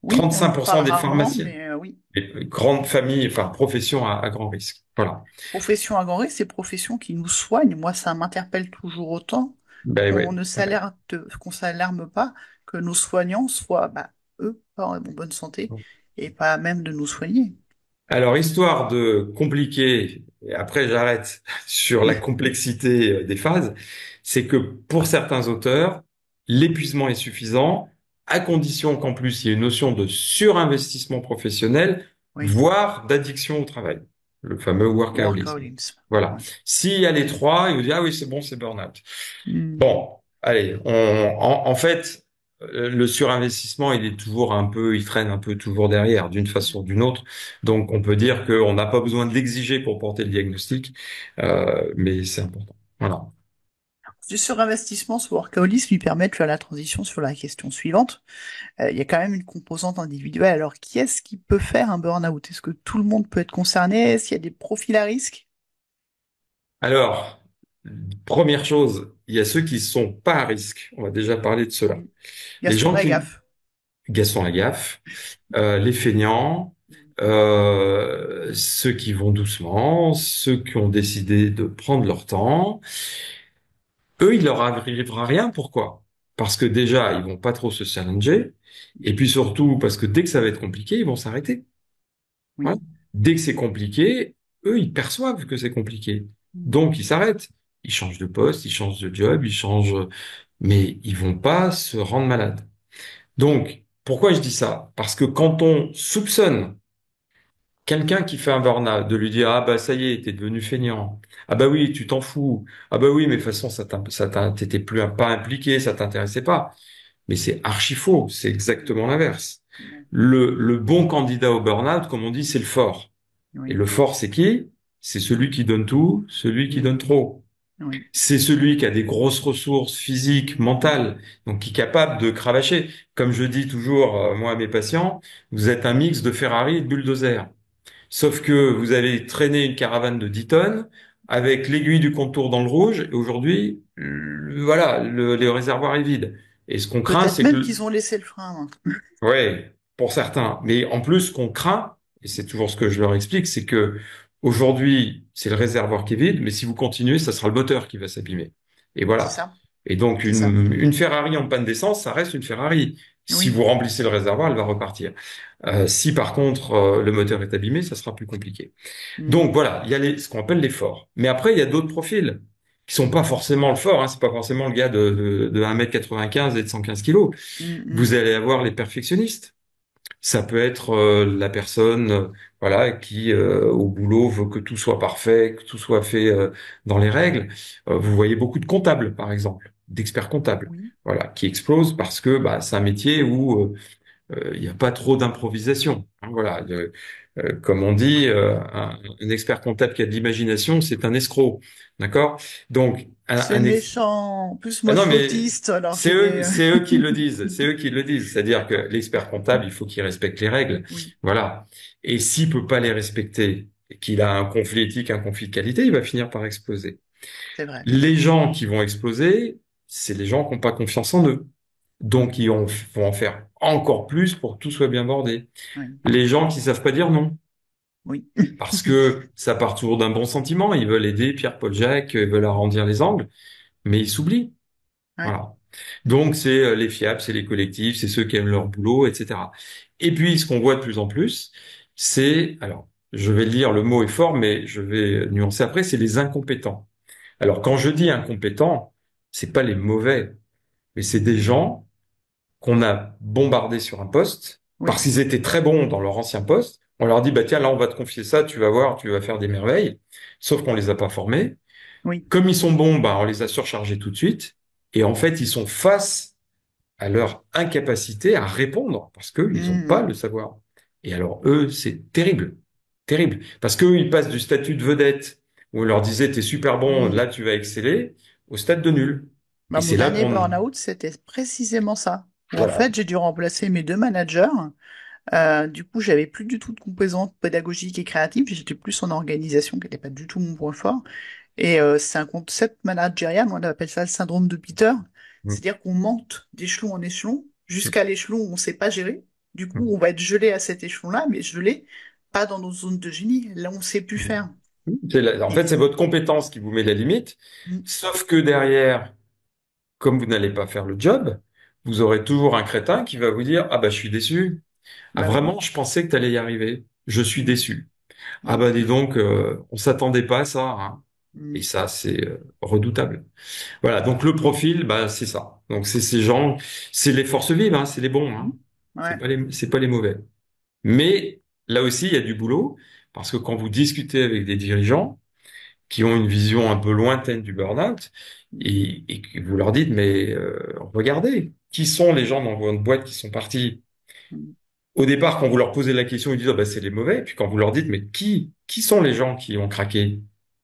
Oui, on en 35% parle des rarement, pharmaciens, mais oui. et grandes familles, enfin professions à grand risque. Voilà. Profession à grand risque, c'est profession qui nous soigne. Moi, ça m'interpelle toujours autant Ben ouais. qu'on s'alarme pas que nos soignants soient, bah, eux, pas en bonne santé et pas à même de nous soigner. Alors, histoire de compliquer, et après j'arrête sur la complexité des phases, c'est que pour certains auteurs, l'épuisement est suffisant, à condition qu'en plus il y ait une notion de surinvestissement professionnel, Oui, voire d'addiction au travail, le fameux workaholisme. workaholisme. Voilà. Ouais. S'il y a les trois, il vous dit, ah oui, c'est bon, c'est burn-out. Hmm. Bon, allez, en fait, le surinvestissement, il est toujours un peu, il traîne un peu toujours derrière, d'une façon ou d'une autre. Donc, on peut dire qu'on n'a pas besoin de l'exiger pour porter le diagnostic, mais c'est important. Voilà. Du surinvestissement, ce workaholisme lui permet de faire la transition sur la question suivante. Il y a quand même une composante individuelle. Alors, qui est-ce qui peut faire un burn-out? Est-ce que tout le monde peut être concerné? Est-ce qu'il y a des profils à risque? Alors, première chose, il y a ceux qui sont pas à risque. On va déjà parler de cela. Hmm. Les Gaston gens qui, Lagaffe. Gaston Lagaffe, les feignants, ceux qui vont doucement, ceux qui ont décidé de prendre leur temps. Eux, il leur arrivera rien. Pourquoi? Parce que déjà, ils vont pas trop se challenger. Et puis surtout, parce que dès que ça va être compliqué, ils vont s'arrêter. Voilà. Oui. Dès que c'est compliqué, eux, ils perçoivent que c'est compliqué. Hmm. Donc, ils s'arrêtent. Ils changent de poste, ils changent de job, ils changent, mais ils vont pas se rendre malades. Donc, pourquoi je dis ça? Parce que quand on soupçonne quelqu'un qui fait un burn-out, de lui dire, ah bah ça y est, t'es devenu feignant. Ah bah oui, tu t'en fous. Ah bah oui, mais de toute façon, t'étais plus pas impliqué, ça t'intéressait pas. Mais c'est archi faux, c'est exactement l'inverse. Hmm. Le bon candidat au burn-out, comme on dit, c'est le fort. Et Oui. le fort, c'est qui? C'est celui qui donne tout, celui qui donne Hmm. trop. Oui. C'est celui qui a des grosses ressources physiques, Hmm. mentales, donc qui est capable de cravacher. Comme je dis toujours, moi, à mes patients, vous êtes un mix de Ferrari et de bulldozer. Sauf que vous avez traîné une caravane de 10 tonnes avec l'aiguille du contour dans le rouge et aujourd'hui, voilà, le réservoir est vide. Et ce qu'on craint, Peut-être c'est que, même qu'ils ont laissé le frein, hein. ouais, pour certains, mais en plus, ce qu'on craint, et c'est toujours ce que je leur explique, c'est que aujourd'hui, c'est le réservoir qui est vide, mais si vous continuez, ça sera le moteur qui va s'abîmer. Et C'est voilà. ça. Et donc, C'est ça. une Ferrari en panne d'essence, ça reste une Ferrari. Si Oui. vous remplissez le réservoir, elle va repartir. Si par contre le moteur est abîmé, ça sera plus compliqué. Mm, Donc voilà, il y a ce qu'on appelle les forts. Mais après, il y a d'autres profils qui sont pas forcément le fort. Hein, c'est pas forcément le gars de 1,95 m et de 115 kilos. mm, mm. Vous allez avoir les perfectionnistes. Ça peut être la personne, voilà, qui au boulot veut que tout soit parfait, que tout soit fait dans les règles. Vous voyez beaucoup de comptables, par exemple, d'experts comptables, Oui. voilà, qui explosent parce que bah, c'est un métier où il n'y a pas trop d'improvisation. Hein, voilà, comme on dit, un expert comptable qui a de l'imagination, c'est un escroc, d'accord? Donc, C'est méchant. En plus, ah moi, je non, suis mais autiste, alors j'ai des... c'est eux qui le disent, c'est eux qui le disent. C'est-à-dire que l'expert comptable, il faut qu'il respecte les règles, Oui, voilà. Et s'il peut pas les respecter, et qu'il a un conflit éthique, un conflit de qualité, il va finir par exploser. c'est vrai. Les gens qui vont exploser, c'est les gens qui n'ont pas confiance en eux. Donc, vont en faire encore plus pour que tout soit bien bordé. Oui, Les gens qui savent pas dire non. oui. Parce que ça part toujours d'un bon sentiment. Ils veulent aider Pierre, Paul, Jacques, ils veulent arrondir les angles, mais ils s'oublient. Ouais. Voilà. Donc, c'est les fiables, c'est les collectifs, c'est ceux qui aiment leur boulot, etc. Et puis, ce qu'on voit de plus en plus, c'est, alors, je vais le dire, le mot est fort, mais je vais nuancer après, c'est les incompétents. Alors, quand je dis incompétents, c'est pas les mauvais, mais c'est des gens qu'on a bombardés sur un poste Oui, parce qu'ils étaient très bons dans leur ancien poste. On leur dit, bah tiens, là, on va te confier ça, tu vas voir, tu vas faire des merveilles. Sauf qu'on les a pas formés. oui. Comme ils sont bons, bah, on les a surchargés tout de suite. Et en fait, ils sont face à leur incapacité à répondre parce qu'ils n'ont pas Mm, le savoir. Et alors, eux, c'est terrible. Terrible. Parce qu'eux, ils passent du statut de vedette où on leur disait, t'es super bon, mm. là, tu vas exceller, au stade de nul. Et Bah, mon c'est là dernier qu'on, burn-out, c'était précisément ça. Où en voilà. fait, j'ai dû remplacer mes deux managers. Du coup, j'avais plus du tout de composante pédagogique et créative. J'étais plus en organisation, qui n'était pas du tout mon point fort. Et c'est un concept managérial, on appelle ça le syndrome de Peter. C'est-à-dire qu'on monte d'échelon en échelon jusqu'à l'échelon où on ne sait pas gérer. Du coup, on va être gelé à cet échelon-là, mais gelé pas dans nos zones de génie, là où on ne sait plus faire. En Et fait, c'est votre compétence qui vous met la limite. mm, Sauf que derrière, comme vous n'allez pas faire le job, vous aurez toujours un crétin qui va vous dire, ah bah, je suis déçu. Ah, bah oui, vraiment, je pensais que tu allais y arriver. Je suis mm, déçu. Ah oui, bah, dis donc, on s'attendait pas à ça, hein. Et mm, ça, c'est redoutable. Voilà. Donc, le profil, bah, c'est ça. Donc, c'est ces gens, c'est les forces vives, hein, c'est les bons, mm, hein. ouais, C'est pas les mauvais. Mais là aussi, il y a du boulot parce que quand vous discutez avec des dirigeants, qui ont une vision un peu lointaine du burn-out et que vous leur dites, mais regardez, qui sont les gens dans votre boîte qui sont partis? mm. Au départ, quand vous leur posez la question, ils disent, ah, bah, c'est les mauvais. Puis quand vous leur dites, mais qui sont les gens qui ont craqué?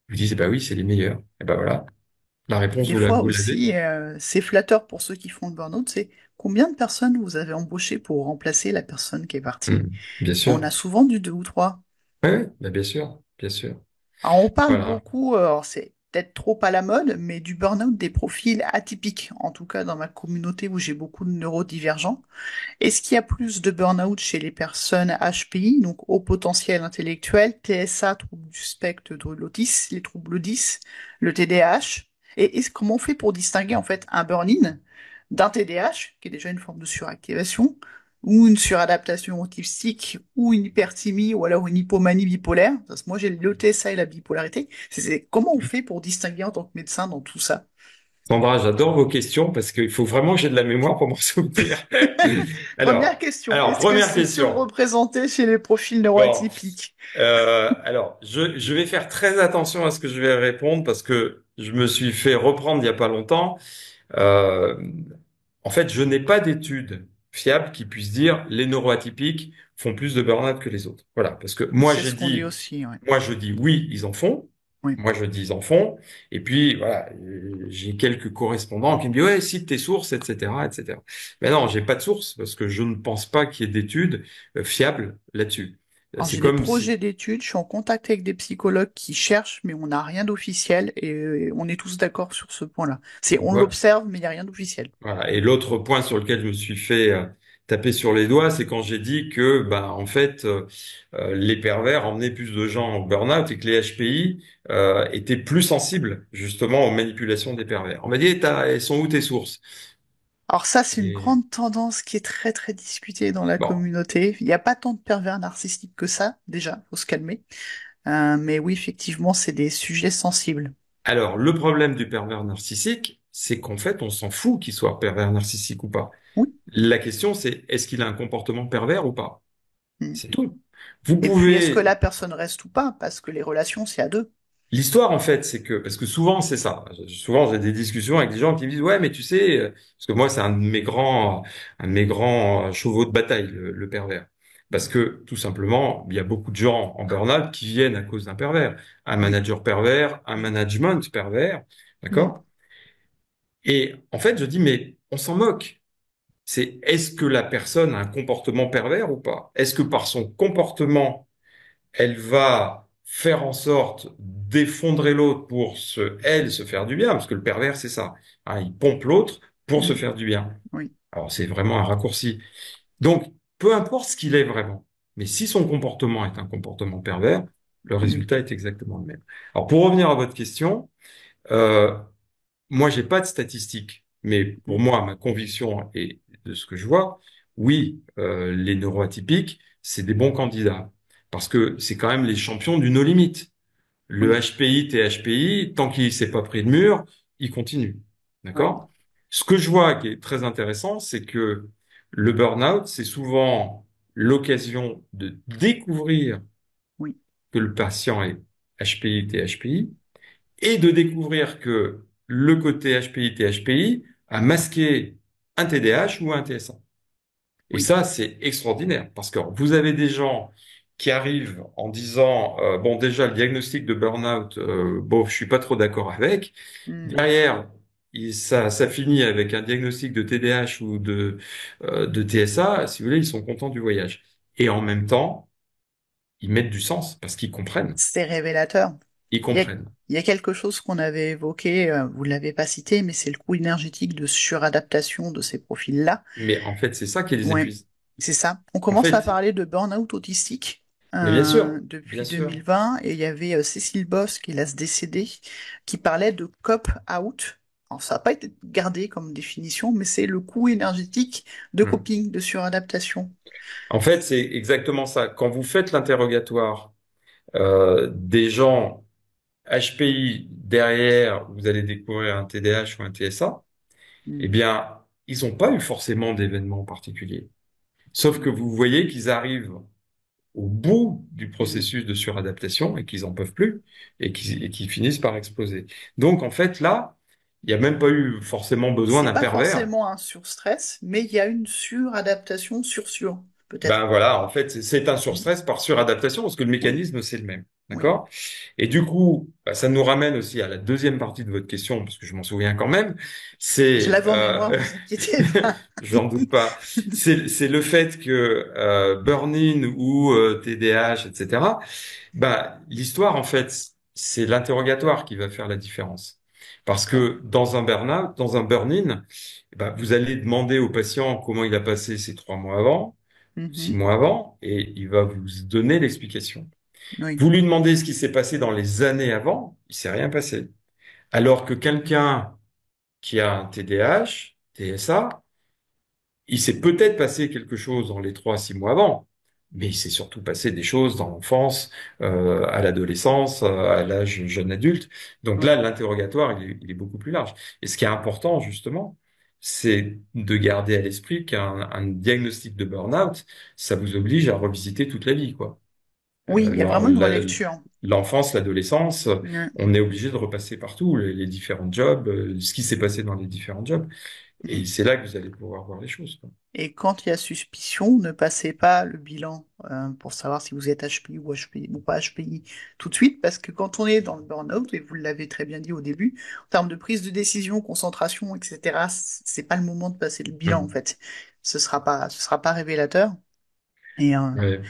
Ils disent, bah oui, c'est les meilleurs. Et ben voilà, la réponse, Des fois vous l'avez. aussi, c'est flatteur pour ceux qui font le burn-out, c'est combien de personnes vous avez embauché pour remplacer la personne qui est partie? Bien On sûr. a souvent du deux ou trois. Ouais, bah, bien sûr, bien sûr. Alors, on parle Voilà. beaucoup, alors c'est peut-être trop à la mode, mais du burn-out des profils atypiques, en tout cas dans ma communauté où j'ai beaucoup de neurodivergents. Est-ce qu'il y a plus de burn-out chez les personnes HPI, donc haut potentiel intellectuel, TSA, troubles du spectre de l'autisme, les troubles 10, le TDAH? Et comment on fait pour distinguer en fait un burn-in d'un TDAH, qui est déjà une forme de suractivation, ou une suradaptation autistique, ou une hyperthymie, ou alors une hypomanie bipolaire? Parce que moi j'ai le TSA et la bipolarité. Comment on fait pour distinguer en tant que médecin dans tout ça? Sandra, j'adore vos questions parce qu'il faut vraiment que j'ai de la mémoire pour m'en souvenir. Première Alors, question, alors, est-ce que première c'est question. surreprésenté chez les profils Bon, neuroatypiques? alors, je vais faire très attention à ce que je vais répondre parce que je me suis fait reprendre il y a pas longtemps. Euh, En fait, je n'ai pas d'études fiables qui puissent dire les neuroatypiques font plus de burn-out que les autres. Voilà, parce que C'est ce qu'on dit aussi, ouais. moi je dis oui, ils en font. Oui. Moi je dis ils en font. Et puis voilà, j'ai quelques correspondants qui me disent ouais, cite tes sources, etc., etc. Mais non, j'ai pas de source parce que je ne pense pas qu'il y ait d'études fiables là-dessus. Alors C'est j'ai des comme si projets d'études, je suis en contact avec des psychologues qui cherchent, mais on n'a rien d'officiel et on est tous d'accord sur ce point-là. On voilà. l'observe, mais il n'y a rien d'officiel. Voilà. Et l'autre point sur lequel je me suis fait taper sur les doigts, c'est quand j'ai dit que, bah, en fait, les pervers emmenaient plus de gens au burn-out et que les HPI étaient plus sensibles justement aux manipulations des pervers. On m'a dit, elles sont où tes sources? Alors ça, c'est une Et grande tendance qui est très très discutée dans la bon, communauté. Il n'y a pas tant de pervers narcissiques que ça, déjà, faut se calmer. Mais oui, effectivement, c'est des sujets sensibles. alors le problème du pervers narcissique, c'est qu'en fait, on s'en fout qu'il soit pervers narcissique ou pas. Oui. La question, c'est est-ce qu'il a un comportement pervers ou pas? Mm. C'est tout. Vous Et puis, est-ce que pouvez la personne reste ou pas? Parce que les relations, c'est à deux. L'histoire, en fait, c'est que, parce que souvent, c'est ça. Souvent, j'ai des discussions avec des gens qui me disent, ouais, mais tu sais, parce que moi, c'est un de mes grands chevaux de bataille, le pervers. Parce que, tout simplement, il y a beaucoup de gens en burn-out qui viennent à cause d'un pervers. Un Oui. manager pervers, un management pervers. Mm. D'accord? Et, en fait, je dis, mais on s'en moque. Est-ce que la personne a un comportement pervers ou pas? Est-ce que par son comportement, elle va faire en sorte d'effondrer l'autre pour elle, se faire du bien, parce que le pervers, c'est ça. Hein, il pompe l'autre pour se Mm. faire du bien. Oui. Alors, c'est vraiment un raccourci. Donc, peu importe ce qu'il est vraiment, mais si son comportement est un comportement pervers, le Mm. résultat est exactement le même. Alors, pour revenir à votre question, euh, moi, j'ai pas de statistiques, mais pour Mm. moi, ma conviction et de ce que je vois, oui, les neuroatypiques, c'est des bons candidats. Parce que c'est quand même les champions du no limit. Le Oui. HPI, THPI, tant qu'il s'est pas pris de mur, il continue. Oui. D'accord? Ce que je vois qui est très intéressant, c'est que le burn-out, c'est souvent l'occasion de découvrir Oui. que le patient est HPI, THPI, et de découvrir que le côté HPI, THPI a masqué un TDAH ou un TSA. Et Oui. ça, c'est extraordinaire parce que vous avez des gens qui arrivent en disant, bon, déjà, le diagnostic de burn-out, bon, je suis pas trop d'accord avec. Mm. Derrière, ça finit avec un diagnostic de TDAH ou de TSA. Si vous voulez, ils sont contents du voyage. Et en même temps, ils mettent du sens parce qu'ils comprennent. C'est révélateur. Ils Il y a, comprennent. il y a quelque chose qu'on avait évoqué, vous ne l'avez pas cité, mais c'est le coût énergétique de suradaptation de ces profils-là. Mais en fait, c'est ça qui les Ouais, épuise. c'est ça. On En commence à fait, parler de burn-out autistique mais bien sûr, depuis bien sûr. 2020, et il y avait Cécile Boss, qui est là se décédée, qui parlait de cop-out. Alors, ça n'a pas été gardé comme définition, mais c'est le coût énergétique de Hmm. coping, de suradaptation. En fait, c'est exactement ça. Quand vous faites l'interrogatoire des gens HPI derrière, vous allez découvrir un TDAH ou un TSA, eh Mm. bien, ils n'ont pas eu forcément d'événements particuliers. Sauf que vous voyez qu'ils arrivent au bout du Mm. processus de suradaptation et qu'ils en peuvent plus et qu'ils finissent par exploser. Donc, en fait, là, il n'y a même pas eu forcément besoin C'est d'un pas pervers. forcément un surstress, mais il y a une suradaptation sur, peut-être. Ben voilà, en fait, c'est un surstress par suradaptation parce que le Oui, mécanisme, c'est le même. oui. D'accord? Et du coup, bah, ça nous ramène aussi à la deuxième partie de votre question, parce que je m'en souviens quand même. Je C'est, l'avais en mémoire, vous inquiétez pas. j'en doute pas. C'est le fait que burn-in ou TDAH, etc. Bah, l'histoire, en fait, c'est l'interrogatoire qui va faire la différence. Parce D'accord. que dans un burn-out, dans un burn-in, bah, vous allez demander au patient comment il a passé ces 3 mois avant, six Mhm. mois avant, et il va vous donner l'explication. Oui, Vous lui demandez ce qui s'est passé dans les années avant, il s'est rien passé. Alors que quelqu'un qui a un TDAH, TSA, il s'est peut-être passé quelque chose dans les 3 à 6 mois avant, mais il s'est surtout passé des choses dans l'enfance, à l'adolescence, à l'âge jeune adulte. Donc oui. là, l'interrogatoire, il est beaucoup plus large. Et ce qui est important, justement, c'est de garder à l'esprit qu'un diagnostic de burn-out, ça vous oblige à revisiter toute la vie, quoi. Oui, il y a vraiment une relecture. L'enfance, l'adolescence, Ouais. on est obligé de repasser partout les différents jobs, ce qui s'est passé dans les différents jobs. Et Mm. c'est là que vous allez pouvoir voir les choses, quoi. Et quand il y a suspicion, ne passez pas le bilan pour savoir si vous êtes HPI ou HPI ou pas HPI tout de suite, parce que quand on est dans le burn-out, et vous l'avez très bien dit au début, en termes de prise de décision, concentration, etc., c'est pas le moment de passer le bilan en Mhm. fait. Ce sera pas révélateur. Et, Ouais.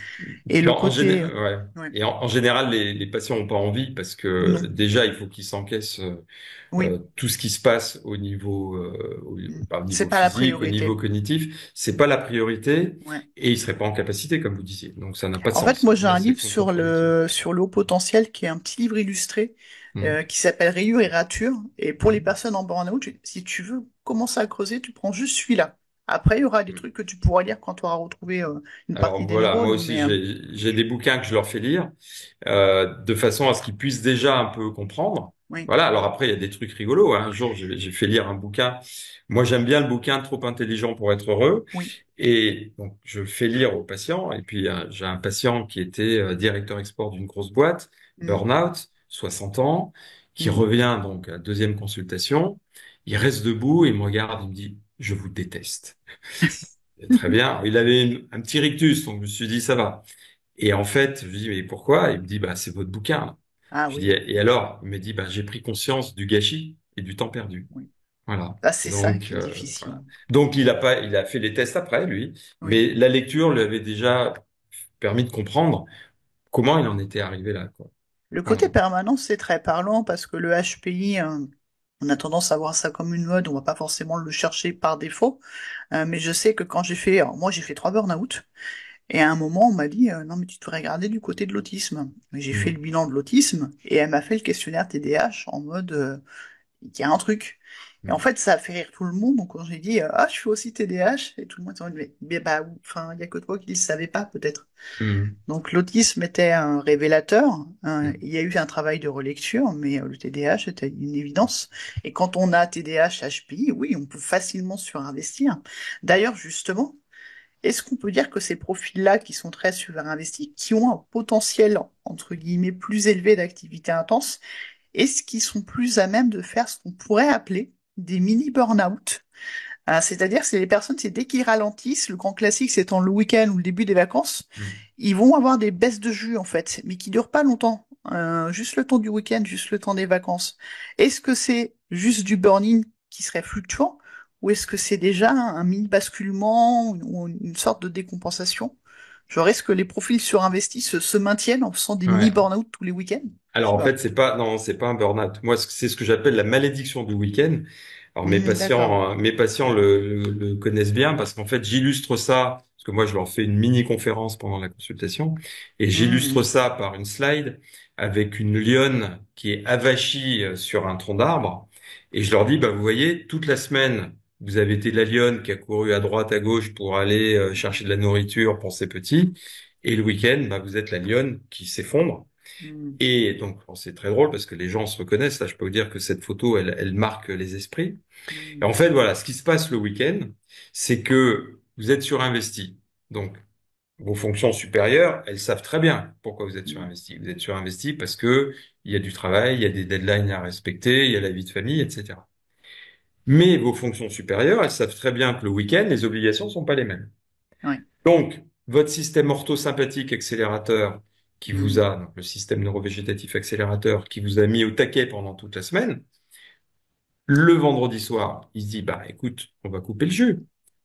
et Puis le côté, ouais. ouais, Et en général, les patients n'ont pas envie parce que non, déjà, il faut qu'ils s'encaissent oui, tout ce qui se passe au niveau, pas au c'est niveau pas la physique, au niveau priorité. cognitif. C'est pas la priorité Ouais. et ils seraient pas en capacité, comme vous disiez. Donc, ça n'a pas de En fait, sens. moi, j'ai Là, un c'est livre contre-productif. sur le haut potentiel qui est un petit livre illustré Hmm. qui s'appelle Rayures et ratures. Et pour les Hmm. personnes en burn-out, si tu veux commencer à creuser, tu prends juste celui-là. Après, il y aura des trucs que tu pourras lire quand tu auras retrouvé une Alors partie des voilà, moi neurones. aussi Mais j'ai des bouquins que je leur fais lire de façon à ce qu'ils puissent déjà un peu comprendre. oui, Voilà. Alors après il y a des trucs rigolos, hein. Un jour j'ai fait lire un bouquin. Moi j'aime bien le bouquin Trop intelligent pour être heureux oui, et donc je le fais lire aux patients. Et puis j'ai un patient qui était directeur export d'une grosse boîte, mm, burn-out, 60 ans, qui mm. revient donc à la deuxième consultation. Il reste debout, il me regarde, il me dit je vous déteste. Très bien. Il avait un petit rictus, donc je me suis dit, ça va. Et en fait, je lui dis, mais pourquoi? Il me dit, bah, c'est votre bouquin. Ah Je dis, oui, et alors? Il me dit, bah, j'ai pris conscience du gâchis et du temps perdu. oui. Voilà. Ah, c'est ça Donc, qui est difficile. voilà. Donc, il a fait les tests après, lui, Oui. mais la lecture lui avait déjà permis de comprendre comment il en était arrivé là, quoi. Le côté Voilà. permanence, c'est très parlant parce que le HPI, on a tendance à voir ça comme une mode, on va pas forcément le chercher par défaut. Mais je sais que quand j'ai fait, alors moi j'ai fait 3 burn-out, et à un moment on m'a dit non mais tu devrais regarder du côté de l'autisme. Mais j'ai fait le Mm. bilan de l'autisme et elle m'a fait le questionnaire TDAH en mode il y a un truc. Et en Mm. fait ça a fait rire tout le monde. Donc quand j'ai dit ah je suis aussi TDAH et tout le monde s'est dit mais bah enfin il y a que toi qui le savais pas peut-être. Mm. Donc l'autisme était un révélateur. Mm. Il y a eu un travail de relecture, mais le TDAH était une évidence. Et quand on a TDAH, HPI, oui, on peut facilement surinvestir. D'ailleurs, justement, est-ce qu'on peut dire que ces profils-là qui sont très surinvestis, qui ont un potentiel, entre guillemets, plus élevé d'activité intense, est-ce qu'ils sont plus à même de faire ce qu'on pourrait appeler des mini burn-out? C'est-à-dire, c'est les personnes, c'est dès qu'ils ralentissent, le grand classique, c'est en le week-end ou le début des vacances, Mm. ils vont avoir des baisses de jus, en fait, mais qui durent pas longtemps. Juste le temps du week-end, juste le temps des vacances. Est-ce que c'est juste du burn-in qui serait fluctuant, ou est-ce que c'est déjà un mini basculement ou une sorte de décompensation? Genre, est-ce que les profils surinvestis se maintiennent en faisant des mini Ouais. burn-out tous les week-ends? Je Alors sais en pas. fait, c'est pas non, c'est pas un burn-out. Moi, c'est ce que j'appelle la malédiction du week-end. Alors D'accord. mes patients le connaissent bien parce qu'en fait, j'illustre ça parce que moi, je leur fais une mini conférence pendant la consultation et j'illustre Hmm. ça par une slide avec une lionne qui est avachie sur un tronc d'arbre et je leur dis, bah vous voyez, toute la semaine, vous avez été la lionne qui a couru à droite, à gauche pour aller chercher de la nourriture pour ses petits et le week-end, bah vous êtes la lionne qui s'effondre. Hmm. Et donc, bon, c'est très drôle parce que les gens se reconnaissent. Là, je peux vous dire que cette photo, elle marque les esprits. Et Hmm. en fait, voilà, ce qui se passe le week-end, c'est que vous êtes surinvesti. Donc, vos fonctions supérieures, elles savent très bien pourquoi vous êtes Hmm. surinvesti. Vous êtes surinvesti parce que il y a du travail, il y a des deadlines à respecter, il y a la vie de famille, etc. Mais vos fonctions supérieures, elles savent très bien que le week-end, les obligations sont pas les mêmes. Ouais. Donc, votre système orthosympathique accélérateur qui vous Hmm. a, donc le système neurovégétatif accélérateur qui vous a mis au taquet pendant toute la semaine, le vendredi soir, il se dit, bah, écoute, on va couper le jus.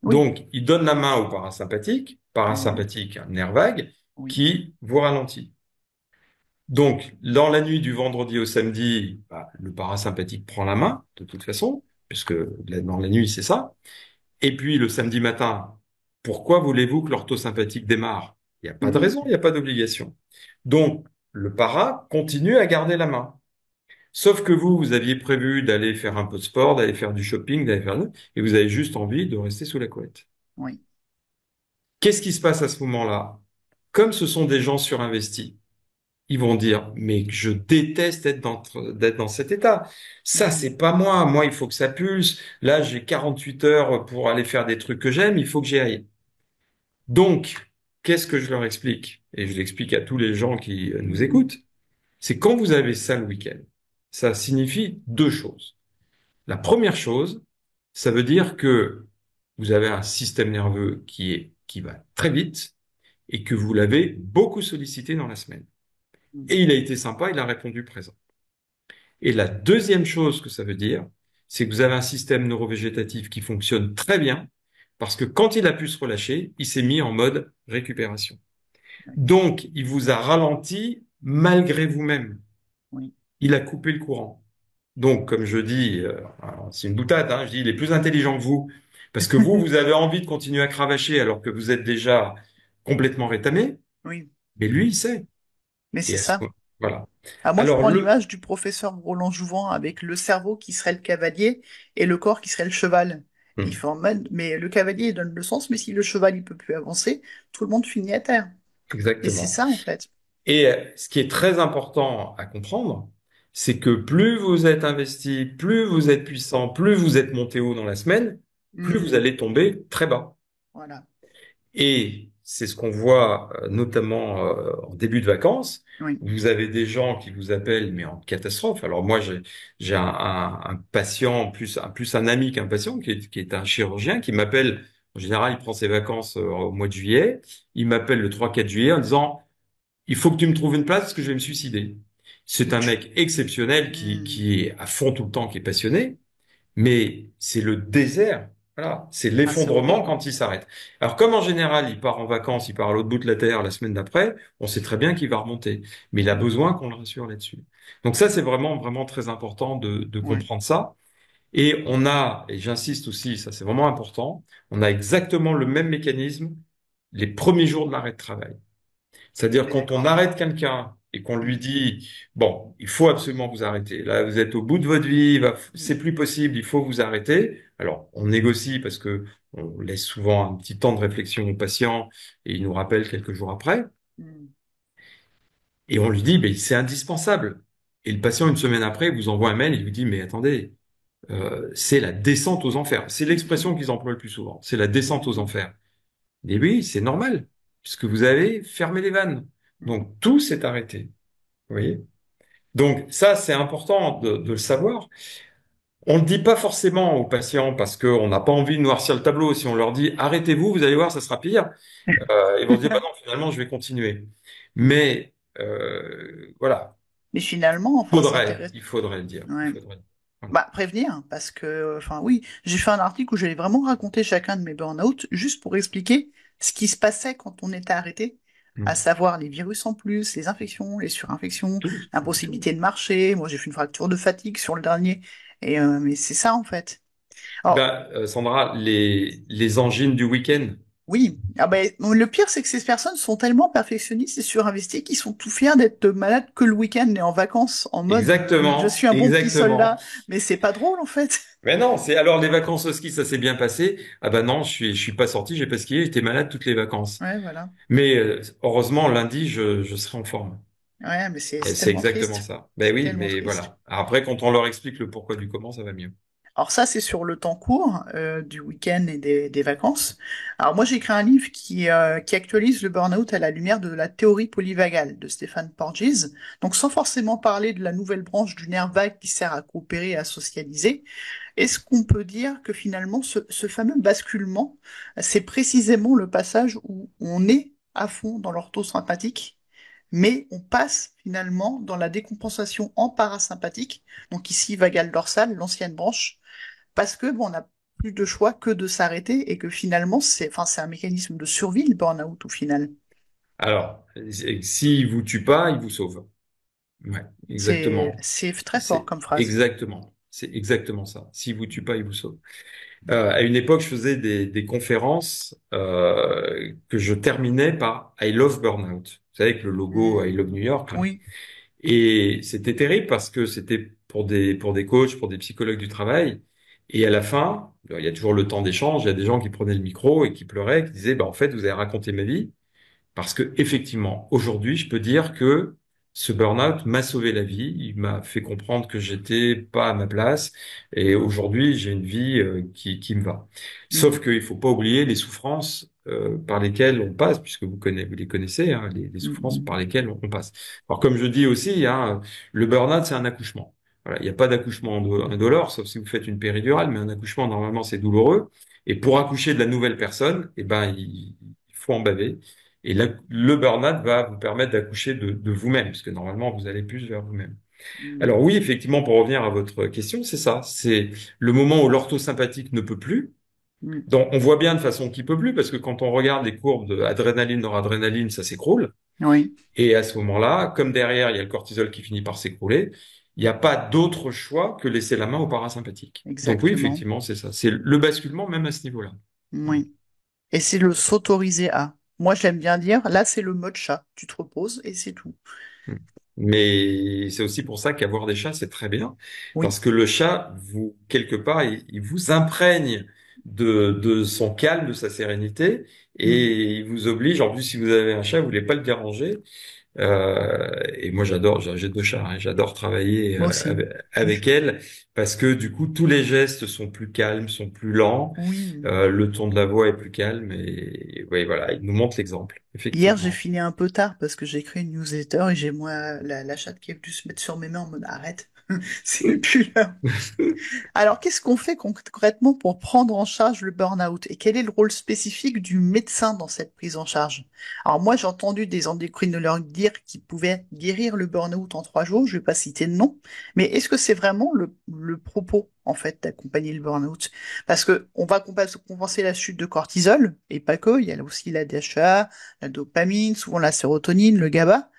Oui. Donc, il donne la main au Hmm. parasympathique, un nerf vague, Oui. qui vous ralentit. Donc, dans la nuit du vendredi au samedi, bah, le parasympathique prend la main, de toute façon, puisque dans la nuit, c'est ça. Et puis le samedi matin, pourquoi voulez-vous que l'orthosympathique démarre? Il n'y a pas de raison, Hmm. il n'y a pas d'obligation. Donc, le para continue à garder la main. Sauf que vous aviez prévu d'aller faire un peu de sport, d'aller faire du shopping, et vous avez juste envie de rester sous la couette. Oui. Qu'est-ce qui se passe à ce moment-là? Comme ce sont des gens surinvestis, ils vont dire, mais je déteste d'être dans cet état. Ça, Hmm. c'est pas moi. Moi, il faut que ça pulse. Là, j'ai 48 heures pour aller faire des trucs que j'aime. Il faut que j'y aille. Donc, qu'est-ce que je leur explique? Et je l'explique à tous les gens qui nous Hmm. écoutent. C'est quand vous avez ça le week-end, ça signifie deux choses. La première chose, ça veut dire que vous avez un système nerveux qui va très vite et que vous l'avez beaucoup sollicité dans la semaine. Hmm. Et il a été sympa, il a répondu présent. Et la deuxième chose que ça veut dire, c'est que vous avez un système neurovégétatif qui fonctionne très bien, parce que quand il a pu se relâcher, il s'est mis en mode récupération. Oui, Donc, il vous a ralenti malgré vous-même. oui. Il a coupé le courant. Donc, comme je dis, alors, c'est une boutade, hein, je dis, il est plus intelligent que vous, parce que vous, vous avez envie de continuer à cravacher alors que vous êtes déjà complètement rétamé, Oui, mais lui, il sait. mais Et c'est à ce ça. point, voilà. Ah, moi, je Alors, prends l'image du professeur Roland Jouvin avec le cerveau qui serait le cavalier et le corps qui serait le cheval. Et il hmm, fait en mode, mais le cavalier il donne le sens, mais si le cheval il peut plus avancer, tout le monde finit à terre. Et c'est exactement. ça en fait. Et ce qui est très important à comprendre, c'est que plus vous êtes investi, plus vous êtes puissant, plus vous êtes monté haut dans la semaine, plus vous Hmm, allez tomber très bas. voilà. Et c'est ce qu'on voit notamment en début de vacances. Oui. Vous avez des gens qui vous appellent, mais en catastrophe. Alors moi, j'ai un patient, plus un ami qu'un patient, qui est un chirurgien, qui m'appelle. En général, il prend ses vacances au mois de juillet. Il m'appelle le 3-4 juillet en disant, il faut que tu me trouves une place parce que je vais me suicider. C'est un mec exceptionnel Hmm. qui est à fond tout le temps, qui est passionné. Mais c'est le désert. Voilà, c'est Ah, c'est l'effondrement horrible. quand il s'arrête. Alors comme en général, il part en vacances, il part à l'autre bout de la Terre la semaine d'après, on sait très bien qu'il va remonter. Mais il a Hmm. besoin qu'on le rassure là-dessus. Donc ça, c'est vraiment, vraiment très important de Ouais. comprendre ça. Et on a, et j'insiste aussi, ça c'est vraiment important, on a exactement le même mécanisme les premiers jours de l'arrêt de travail. C'est-à-dire On est quand on d'accord. arrête quelqu'un et qu'on lui Hmm. dit, bon, il faut absolument vous arrêter. Là, vous êtes au bout de votre vie, Hmm. c'est plus possible, il faut vous arrêter. Alors, on négocie parce que on laisse souvent un petit temps de réflexion au patient et il nous rappelle quelques jours après. Hmm. Et on lui dit, mais c'est indispensable. Et le patient, une semaine après, vous envoie un mail, il lui dit, mais attendez, c'est la descente aux enfers. C'est l'expression qu'ils emploient le plus souvent. C'est la descente aux Hmm. enfers. Et oui, c'est normal, puisque vous avez fermé les vannes. Hmm. Donc, tout s'est arrêté. Vous voyez? Donc ça, c'est important de le savoir. On ne le dit pas forcément aux patients parce qu'on n'a pas envie de noircir le tableau. Si on leur dit arrêtez-vous, vous allez voir, ça sera pire. Ils vont se dire bah non, finalement, je vais continuer. Mais voilà, Mais finalement, enfin, c'est intéressant. il faudrait le dire. Il Ouais. faudrait. Voilà. Bah, prévenir, parce que, enfin, oui, j'ai fait un article où j'allais vraiment raconter chacun de mes burn-out, juste pour expliquer ce qui se passait quand on était arrêté, à Hmm. savoir les virus en plus, les infections, les surinfections, Tout. l'impossibilité de marcher. Moi, j'ai fait une fracture de fatigue sur le dernier. Et, mais c'est ça, en fait. Alors, Ben, Sandra, les angines du week-end. oui. Ah ben, le pire, c'est que ces personnes sont tellement perfectionnistes et surinvesties qu'ils sont tout fiers d'être malades que le week-end et en vacances, en mode, je suis Exactement, un bon petit exactement. soldat. Mais c'est pas drôle, en fait. Mais non, c'est alors les vacances au ski, ça s'est bien passé. Ah ben non, je suis pas sorti, j'ai pas skié, j'étais malade toutes les vacances. Ouais, voilà. Mais heureusement, lundi, je serai en forme. Ouais, mais c'est Et c'est c'est tellement exactement triste. ça. Ben C'est oui, tellement mais triste. voilà. Après, quand on leur explique le pourquoi du comment, ça va mieux. Alors ça, c'est sur le temps court du week-end et des vacances. Alors moi, j'ai écrit un livre qui actualise le burn-out à la lumière de la théorie polyvagale de Stéphane Porges. Donc sans forcément parler de la nouvelle branche du nerf vague qui sert à coopérer et à socialiser, est-ce qu'on peut dire que finalement, ce fameux basculement, c'est précisément le passage où on est à fond dans l'orthosympathique, mais on passe finalement dans la décompensation en parasympathique, donc ici vagal dorsale, l'ancienne branche, parce que bon, on n'a plus de choix que de s'arrêter et que finalement c'est un mécanisme de survie le burn-out au final. Alors, s'il vous tue pas, il vous sauve. Ouais, exactement. C'est très fort comme phrase. C'est exactement ça. S'il vous tue pas, il vous sauve. À une époque, je faisais des conférences que je terminais par I love Burnout. Vous savez, avec le logo I Hmm. love New York, là. Oui. Et c'était terrible parce que c'était pour des coachs, pour des psychologues du travail. Et à la fin, il y a toujours le temps d'échange. Il y a des gens qui prenaient le micro et qui pleuraient, qui disaient, bah, en fait, vous avez raconté ma vie. Parce que effectivement, aujourd'hui, je peux dire que ce burn-out m'a sauvé la vie. Il m'a fait comprendre que j'étais pas à ma place. Et aujourd'hui, j'ai une vie qui me va. Hmm. Sauf qu'il faut pas oublier les souffrances par lesquelles on passe, puisque vous les connaissez, hein, les Hmm. souffrances Hmm. par lesquelles on passe. Alors comme je dis aussi, hein, le burn-out, c'est un accouchement. Voilà, il n'y a pas d'accouchement indolore, sauf si vous faites une péridurale, mais un accouchement, normalement, c'est douloureux. Et pour accoucher de la nouvelle personne, eh ben, il faut en baver. Et le burn-out va vous permettre d'accoucher de vous-même, puisque normalement, vous allez plus vers vous-même. Hmm. Alors oui, effectivement, pour revenir à votre question, c'est ça. C'est le moment où l'orthosympathique ne peut plus. Mm. Donc, on voit bien de façon qu'il peut plus, parce que quand on regarde les courbes de adrénaline, noradrénaline, ça s'écroule. Oui, Et à ce moment-là, comme derrière, il y a le cortisol qui finit par s'écrouler, il n'y a pas d'autre choix que laisser la main au parasympathique. Donc oui, exactement. effectivement, c'est ça. C'est le basculement même à ce niveau-là. Oui. Et c'est le s'autoriser à. Moi, j'aime bien dire, là, c'est le mode chat. Tu te reposes et c'est tout. Mm. Mais c'est aussi pour ça qu'avoir des chats, c'est très bien, Oui. parce que le chat, vous, quelque part, il vous imprègne de son calme, de sa sérénité, Mm. et il vous oblige, en plus, si vous avez un chat, vous voulez pas le déranger. Et moi, j'adore, j'ai deux chats, hein, j'adore travailler Moi aussi. avec elles, parce que du coup, tous les gestes sont plus calmes, sont plus lents, Oui. le ton de la voix est plus calme, et oui, voilà, il nous montre l'exemple, Hier, j'ai effectivement. fini un peu tard parce que j'ai écrit une newsletter et j'ai moi la chatte qui est venue se mettre sur mes mains en mode arrête. C'est plus l'heure. Alors, qu'est-ce qu'on fait concrètement pour prendre en charge le burn-out et quel est le rôle spécifique du médecin dans cette prise en charge? Alors moi, j'ai entendu des endocrinologues dire qu'ils pouvaient guérir le burn-out en 3 jours. Je vais pas citer de nom, mais est-ce que c'est vraiment le propos en fait d'accompagner le burn-out? Parce que on va compenser la chute de cortisol et pas que. Il y a aussi la DHA, la dopamine, souvent la sérotonine, le GABA,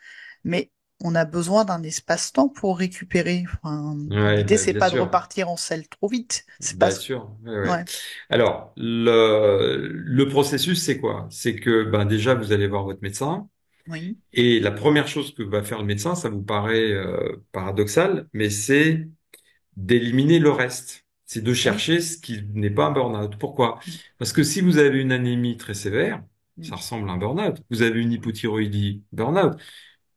mais on a besoin d'un espace-temps pour récupérer. Enfin, Ouais, l'idée, bah, c'est bien pas de sûr. repartir en selle trop vite. C'est pas, Bien sûr, ouais, ouais. ouais, Alors, le processus, c'est quoi? C'est que ben déjà, vous allez voir votre médecin, oui, et la première chose que va faire le médecin, ça vous paraît paradoxal, mais c'est d'éliminer le reste. C'est de oui, chercher ce qui n'est pas un burn-out. Pourquoi? mm, Parce que si vous avez une anémie très sévère, mm, ça ressemble à un burn-out. Vous avez une hypothyroïdie, burn-out.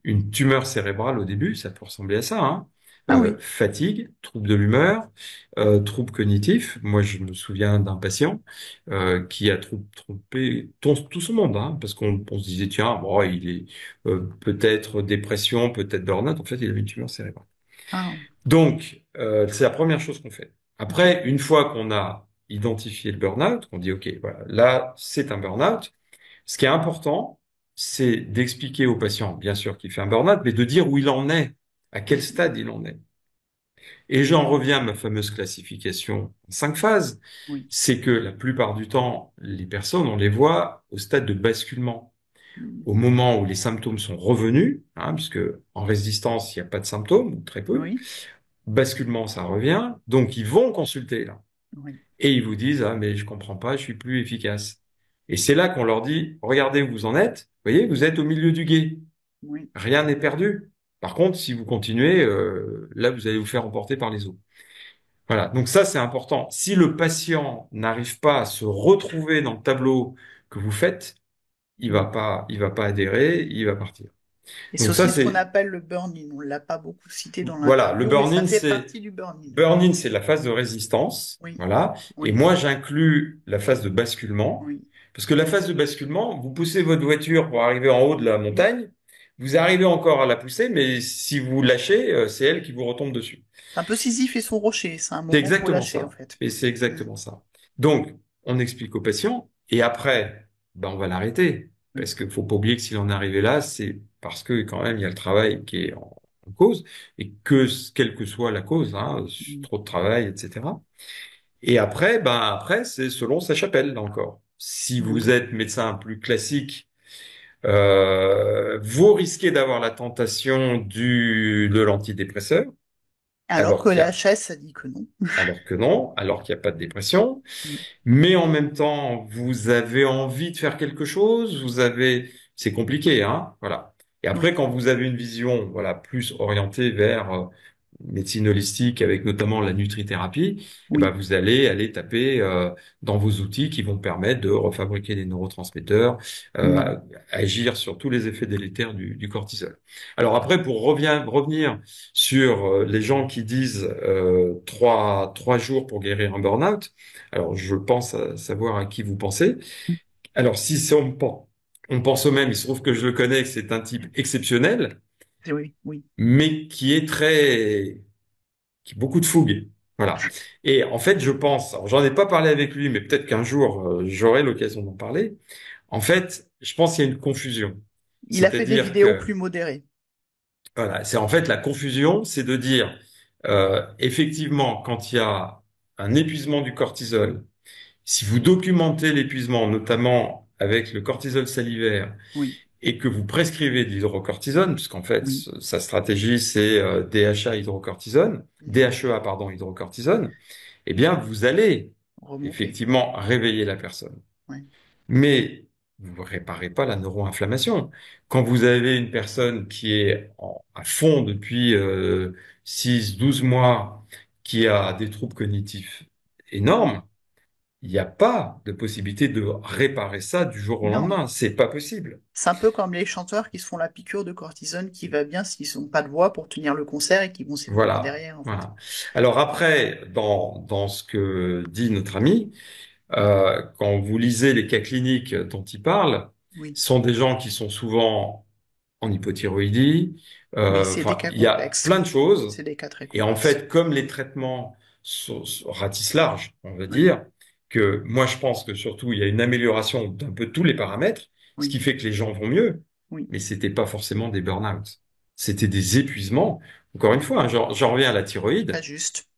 Une tumeur cérébrale au début, ça peut ressembler à ça, hein. ah oui, Fatigue, trouble de l'humeur, troubles cognitifs. Moi, je me souviens d'un patient qui a trompé tout son monde, hein, parce qu'on se disait, tiens, bon, il est peut-être dépression, peut-être burn-out. En fait, il avait une tumeur cérébrale. ah, Donc, c'est la première chose qu'on fait. ok, Après, une fois qu'on a identifié le burn-out, qu'on dit, OK, voilà, là, c'est un burn-out, ce qui est important, c'est d'expliquer au patient, bien sûr, qu'il fait un burn-out, mais de dire où il en est, à quel mm, stade il en est. Et j'en reviens à ma fameuse classification en 5 phases. oui, C'est que la plupart du temps, les personnes, on les voit au stade de basculement. mm, Au moment où les symptômes sont revenus, hein, puisque en résistance, il n'y a pas de symptômes, ou très peu. oui, Basculement, ça revient. Donc, ils vont consulter, là. oui, Et ils vous disent, ah, mais je comprends pas, je suis plus efficace. Et c'est là qu'on leur dit, regardez où vous en êtes. Vous voyez, vous êtes au milieu du gué. oui, Rien n'est perdu. Par contre, si vous continuez, là, vous allez vous faire emporter par les eaux. Voilà. Donc ça, c'est important. Si le patient n'arrive pas à se retrouver dans le tableau que vous faites, mm. il va pas adhérer, il va partir. Et c'est Donc ça, aussi ce qu'on c'est, appelle le burn-in. On l'a pas beaucoup cité dans voilà. Le l'interview, mais ça burn-in, fait c'est partie du burn-in. Burn-in, c'est la phase de résistance, Oui, voilà. Et oui, moi, j'inclus la phase de basculement, oui, parce que la phase de basculement, vous poussez votre voiture pour arriver en haut de la montagne, vous arrivez encore à la pousser, mais si vous lâchez, c'est elle qui vous retombe dessus. un peu Sisyphe et son rocher. C'est un C'est moment, faut exactement lâcher en ça. fait. Et c'est Mm, exactement ça. Donc, on explique au patient, et après, ben, on va l'arrêter. mm, Parce qu'il faut pas oublier que s'il en est arrivé là, c'est parce que quand même, il y a le travail qui est en cause, et que, quelle que soit la cause, hein, mm, trop de travail, etc. Et après, ben après, c'est selon sa chapelle, là encore. Si vous mm. êtes médecin plus classique, vous risquez d'avoir la tentation de l'antidépresseur, Alors alors que qu'il y la a, chaise, ça dit que non. alors que non, alors qu'il n'y a pas de dépression. Mm, Mais en même temps, vous avez envie de faire quelque chose, c'est compliqué, hein, voilà. Et après, oui, quand vous avez une vision, voilà, plus orientée vers médecine holistique, avec notamment la nutrithérapie, eh ben, oui, vous allez aller taper dans vos outils qui vont permettre de refabriquer des neurotransmetteurs, mm, agir sur tous les effets délétères du cortisol. Alors après, pour revenir sur les gens qui disent 3 jours pour guérir un burn-out. Alors, je pense savoir à qui vous pensez. Alors, si c'est on pense au même, il se trouve que je le connais, que c'est un type exceptionnel, oui, oui. mais qui a beaucoup de fougue. Voilà. Et en fait, je pense, alors j'en ai pas parlé avec lui, mais peut-être qu'un jour, j'aurai l'occasion d'en parler. En fait, je pense qu'il y a une confusion. Il a fait des C'est-à-dire vidéos que, plus modérées. voilà, c'est en fait la confusion, c'est de dire, effectivement, quand il y a un épuisement du cortisol, Si vous documentez l'épuisement, notamment avec le cortisol salivaire, Oui, et que vous prescrivez de l'hydrocortisone, puisqu'en fait, oui. sa stratégie, c'est DHA hydrocortisone, Mhm. DHEA, pardon, hydrocortisone, eh bien, vous allez Remonter. effectivement réveiller la personne. Oui, Mais vous ne réparez pas la neuroinflammation. Quand vous avez une personne qui est à fond depuis 6, 12 mois, qui a des troubles cognitifs énormes, il n'y a pas de possibilité de réparer ça du jour au non. lendemain. C'est pas possible. C'est un peu comme les chanteurs qui se font la piqûre de cortisone qui va bien s'ils n'ont pas de voix pour tenir le concert et qui vont s'effondrer Voilà, derrière, en fait. voilà. Alors après, dans ce que dit notre ami, quand vous lisez les cas cliniques dont il parle, Oui, ce sont des gens qui sont souvent en hypothyroïdie. oui, c'est des Enfin, cas il y a plein complexes. de choses. C'est des cas très Et en complexes. fait, comme les traitements ratissent large, on va Oui, dire, que moi je pense que surtout il y a une amélioration d'un peu tous les paramètres, ce qui oui, fait que les gens vont mieux. oui. Mais c'était pas forcément des burn-out. C'était des épuisements. Encore une fois, hein, j'en reviens à la Pas thyroïde. juste.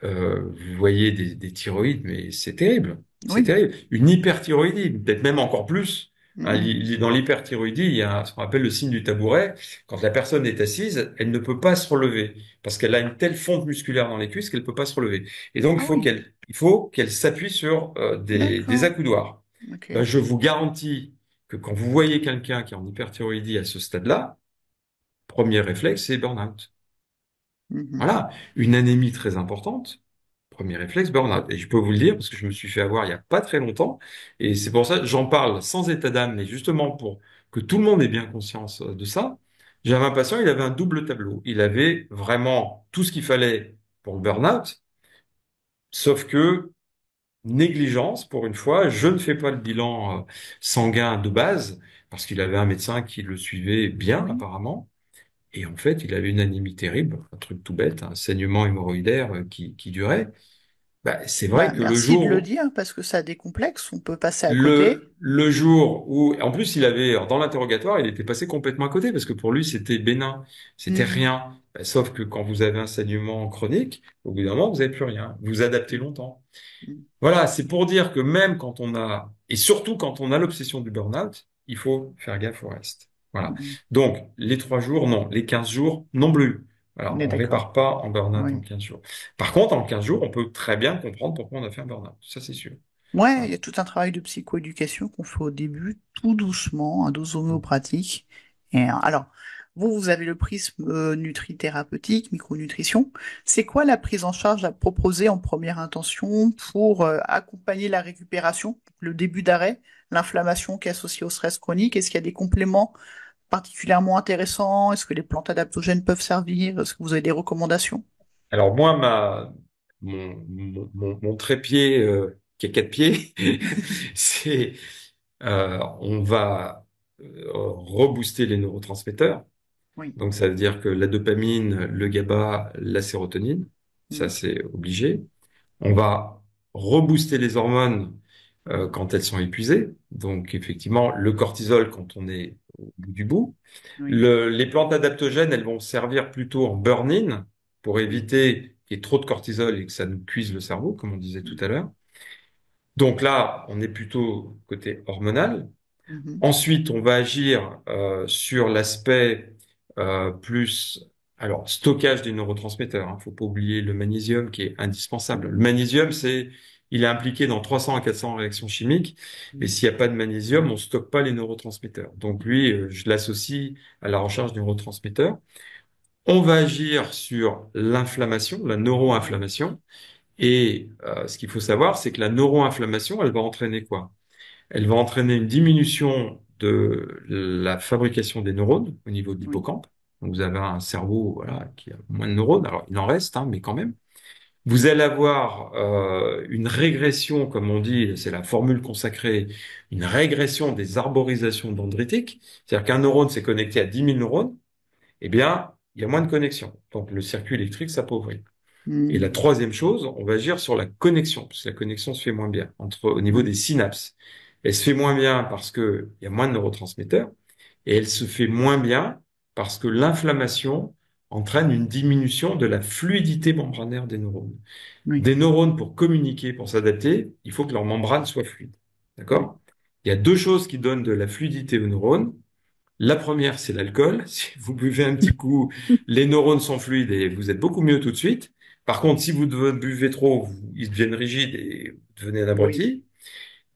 Vous voyez des thyroïdes, mais c'est terrible. C'est Oui. terrible. Une hyperthyroïdie, peut-être même encore plus. Hein, Mhm. dans l'hyperthyroïdie, il y a ce qu'on appelle le signe du tabouret. Quand la personne est assise, elle ne peut pas se relever parce qu'elle a une telle fonte musculaire dans les cuisses qu'elle ne peut pas se relever. Et donc, Ah oui, il faut qu'elle s'appuie sur des d'accord. accoudoirs. Ben, Ok. je vous garantis que quand vous voyez quelqu'un qui est en hyperthyroïdie à ce stade-là, premier réflexe, c'est burn-out. Mhm. Voilà, une anémie très importante. Premier réflexe, burn-out. Et je peux vous le dire parce que je me suis fait avoir il y a pas très longtemps. Et c'est pour ça que j'en parle sans état d'âme, mais justement pour que tout le monde ait bien conscience de ça. J'avais un patient, il avait un double tableau. Il avait vraiment tout ce qu'il fallait pour le burn-out, sauf que négligence, pour une fois, je ne fais pas le bilan sanguin de base parce qu'il avait un médecin qui le suivait bien Oui. apparemment. Et en fait, il avait une anémie terrible, un truc tout bête, un saignement hémorroïdaire qui durait. Bah, c'est vrai Bah, que le merci de le jour, dire parce que ça décomplexe. On peut passer à côté. le jour où, en plus, il avait, alors, dans l'interrogatoire, il était passé complètement à côté parce que pour lui, c'était bénin, c'était Mhm. rien. Bah, sauf que quand vous avez un saignement chronique, au bout d'un moment, vous n'avez plus rien. Vous vous adaptez longtemps. Mhm. Voilà, c'est pour dire que même quand on a, et surtout quand on a l'obsession du burn-out, il faut faire gaffe au reste. Voilà. Mhm. Donc, les 3 jours, non. Les 15 jours, non plus. On Voilà, est on répare d'accord. pas en burn-out en Oui. 15 jours. Par contre, en 15 jours, on peut très bien comprendre pourquoi on a fait un burn-out. Ça, c'est sûr. Ouais, il y Voilà. a tout un travail de psychoéducation qu'on fait au début, tout doucement, à dose homéopathique. Et alors, vous avez le prisme nutrithérapeutique, micronutrition. C'est quoi la prise en charge à proposer en première intention pour accompagner la récupération, le début d'arrêt, l'inflammation qui est associée au stress chronique? Est-ce qu'il y a des compléments particulièrement intéressants? Est-ce que les plantes adaptogènes peuvent servir? Est-ce que vous avez des recommandations? Alors, moi, mon trépied, qui a 4 pieds, c'est, on va rebooster les neurotransmetteurs. Oui, Donc, ça veut dire que la dopamine, le GABA, la sérotonine, ça oui, c'est obligé. On va rebooster les hormones quand elles sont épuisées. Donc, effectivement, le cortisol quand on est au bout du bout. oui, Les plantes adaptogènes, elles vont servir plutôt en burn-in pour oui, éviter qu'il y ait trop de cortisol et que ça nous cuise le cerveau, comme on disait tout oui, à l'heure. Donc là, on est plutôt côté hormonal. mhm, Ensuite, on va agir sur l'aspect plus, alors stockage des neurotransmetteurs. Hein. Faut pas oublier le magnésium qui est indispensable. Le magnésium, il est impliqué dans 300 à 400 réactions chimiques, mais mhm, s'il n'y a pas de magnésium, on stocke pas les neurotransmetteurs. Donc lui, je l'associe à la recherche des neurotransmetteurs. On va agir sur l'inflammation, la oui, neuroinflammation. Et ce qu'il faut savoir, c'est que la neuroinflammation, elle va entraîner quoi? Elle va entraîner une diminution de la fabrication des neurones au niveau de oui, l'hippocampe. Donc vous avez un cerveau voilà, qui a moins de neurones, alors il en reste, hein, mais quand même. Vous allez avoir une régression, comme on dit, c'est la formule consacrée, une régression des arborisations dendritiques. C'est-à-dire qu'un neurone s'est connecté à 10 000 neurones, eh bien, il y a moins de connexions. Donc le circuit électrique s'appauvrit. Et la mhm, troisième chose, on va agir sur la connexion, parce que la connexion se fait moins bien au niveau oui, des synapses. Elle se fait moins bien parce que il y a moins de neurotransmetteurs, et elle se fait moins bien parce que l'inflammation entraîne une diminution de la fluidité membranaire des neurones. Oui, Des neurones, pour communiquer, pour s'adapter, il faut que leur membrane soit fluide. oui, D'accord? Il y a deux choses qui donnent de la fluidité aux neurones. La première, c'est l'alcool. Si vous buvez un petit coup, les neurones sont fluides et vous êtes beaucoup mieux tout de suite. Par contre, si vous buvez trop, ils deviennent rigides et vous devenez un oui, abruti.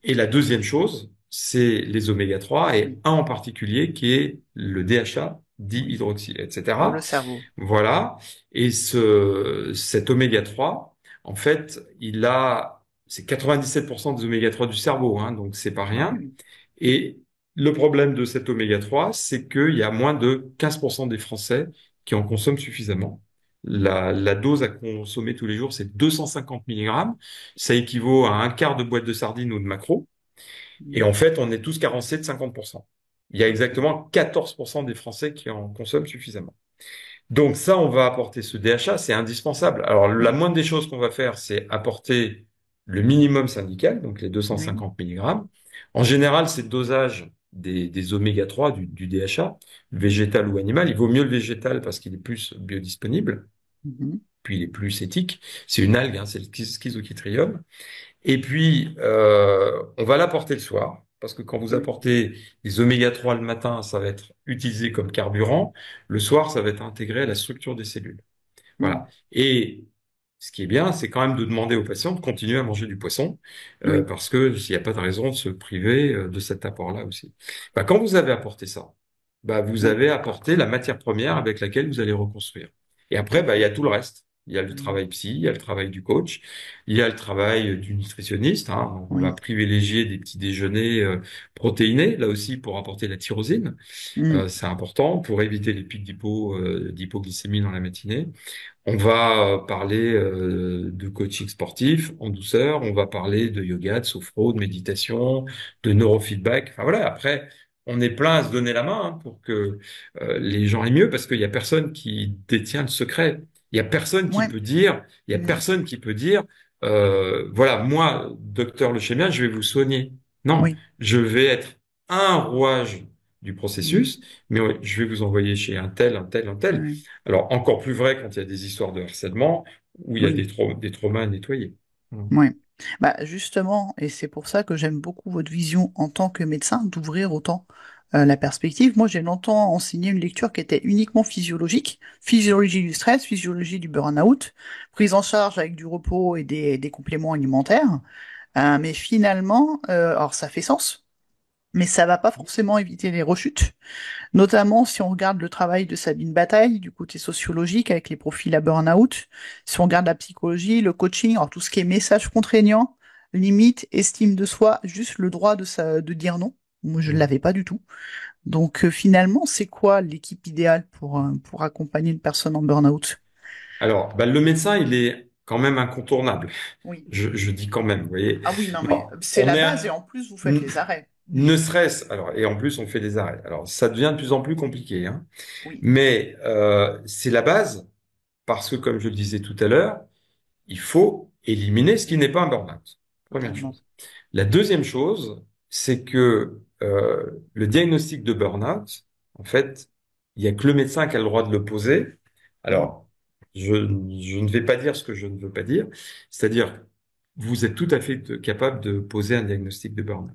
Et la deuxième chose, c'est les oméga 3 et oui, un en particulier qui est le DHA, oui, dihydroxy, pour le etc. cerveau. Voilà. Et cet oméga 3, en fait, c'est 97% des oméga 3 du cerveau, hein, donc c'est pas Ah oui, rien. oui, Et le problème de cet oméga 3, c'est qu'il y a moins de 15% des Français qui en consomment suffisamment. La dose à consommer tous les jours, c'est 250 milligrammes. Ça équivaut à un quart de boîte de sardines ou de maquereau. Et oui, en fait, on est tous carencés de 50%. Il y a exactement 14% des Français qui en consomment suffisamment. Donc ça, on va apporter ce DHA, c'est indispensable. Alors la oui, moindre des choses qu'on va faire, c'est apporter le minimum syndical, donc les oui, 250 milligrammes. En général, c'est le dosage des oméga 3, du DHA, végétal ou animal. Il vaut mieux le végétal parce qu'il est plus biodisponible, mhm, puis il est plus éthique. C'est une algue, hein, c'est le schizochytrium. Et puis, on va l'apporter le soir, parce que quand vous oui, apportez des oméga 3 le matin, ça va être utilisé comme carburant. Le soir, ça va être intégré à la structure des cellules. oui, Voilà. Et ce qui est bien, c'est quand même de demander aux patients de continuer à manger du poisson, oui, parce que s'il n'y a pas de raison de se priver de cet apport-là aussi. Bah, quand vous avez apporté ça, bah, vous oui, avez apporté la matière première avec laquelle vous allez reconstruire. Et après, bah, il y d'accord. a tout le reste. Il y a le Mhm, travail psy, il y a le travail du coach, il y a le travail du nutritionniste, hein. On va oui, privilégier des petits déjeuners protéinés, là aussi pour apporter la tyrosine. mhm, C'est important pour éviter les pics d'hypoglycémie dans la matinée. On va parler de coaching sportif en douceur, on va parler de yoga, de sophro, de méditation, de neurofeedback. Enfin voilà, après, on est plein à se donner la main hein, pour que les gens aient mieux, parce qu'il y a personne qui détient le secret. Il y a personne qui ouais, peut dire, il y a mhm, personne qui peut dire, voilà, moi, docteur Leuchémien, je vais vous soigner. Non, oui, je vais être un rouage du mhm, processus, mais ouais, je vais vous envoyer chez un tel, un tel, un tel. oui, Alors, encore plus vrai quand il y a des histoires de harcèlement où il y a oui. des traumas à nettoyer. Voilà. Oui. Bah justement, et c'est pour ça que j'aime beaucoup votre vision en tant que médecin, d'ouvrir autant la perspective. Moi, j'ai longtemps enseigné une lecture qui était uniquement physiologique, physiologie du stress, physiologie du burn-out, prise en charge avec du repos et des compléments alimentaires. Mais finalement, alors ça fait sens, mais ça va pas forcément éviter les rechutes. Notamment si on regarde le travail de Sabine Bataille du côté sociologique avec les profils à burn-out, si on regarde la psychologie, le coaching, alors tout ce qui est message contraignant, limite, estime de soi, juste le droit de dire non. Moi, je ne Mm. l'avais pas du tout. Donc finalement, c'est quoi l'équipe idéale pour accompagner une personne en burn-out? Alors, bah, le médecin, il est quand même incontournable. Oui. Je dis quand même, vous voyez. Ah oui, non, mais Alors, c'est on la est, base et en plus, vous faites n- les arrêts. ne serait-ce, alors, et en plus, on fait des arrêts. Alors, ça devient de plus en plus compliqué, hein. Oui, Mais c'est la base parce que, comme je le disais tout à l'heure, il faut éliminer ce qui n'est pas un burn-out. Première totalement. chose. La deuxième chose, c'est que le diagnostic de burn-out, en fait, il y a que le médecin qui a le droit de le poser. Mm. Alors, je ne vais pas dire ce que je ne veux pas dire, c'est-à-dire, vous êtes tout à fait capable de poser un diagnostic de burn-out.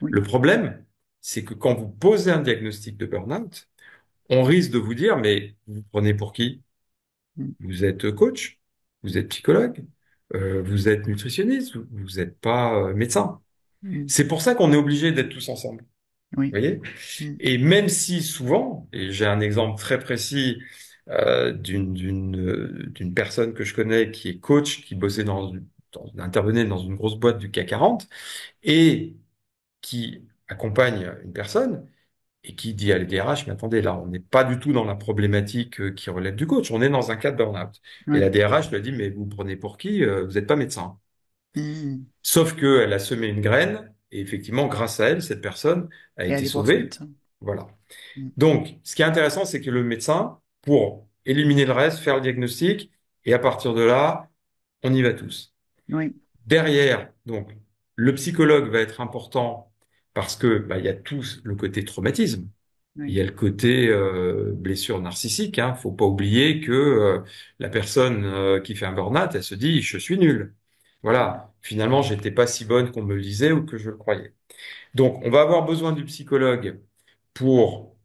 Oui. Le problème, c'est que quand vous posez un diagnostic de burn-out, on risque de vous dire, mais vous prenez pour qui? Mm. Vous êtes coach, vous êtes psychologue, vous êtes nutritionniste, vous n'êtes pas médecin. Mm. C'est pour ça qu'on est obligé d'être tous ensemble. Oui. Vous voyez? Mm. Et même si souvent, et j'ai un exemple très précis d'une personne que je connais qui est coach, qui bossait intervenait dans une grosse boîte du CAC 40 et qui accompagne une personne et qui dit à la DRH, mais attendez, là, on n'est pas du tout dans la problématique qui relève du coach, on est dans un cas de burn-out. Et Oui. la DRH lui a dit, mais vous prenez pour qui? Vous n'êtes pas médecin. Mm. Sauf qu'elle a semé une graine, et effectivement, grâce à elle, cette personne a Et été aller voir son sauvée. médecin. Voilà. Mm. Donc, ce qui est intéressant, c'est que le médecin, pour éliminer le reste, faire le diagnostic, et à partir de là, on y va tous. Oui. Derrière, donc, le psychologue va être important parce que, bah, il y a tout le côté traumatisme. Il y a oui, le côté blessure narcissique. Hein. Faut pas oublier que la personne qui fait un burn-out, elle se dit je suis nul. Voilà. Finalement, j'étais pas si bonne qu'on me le disait ou que je le croyais. Donc, on va avoir besoin du psychologue pour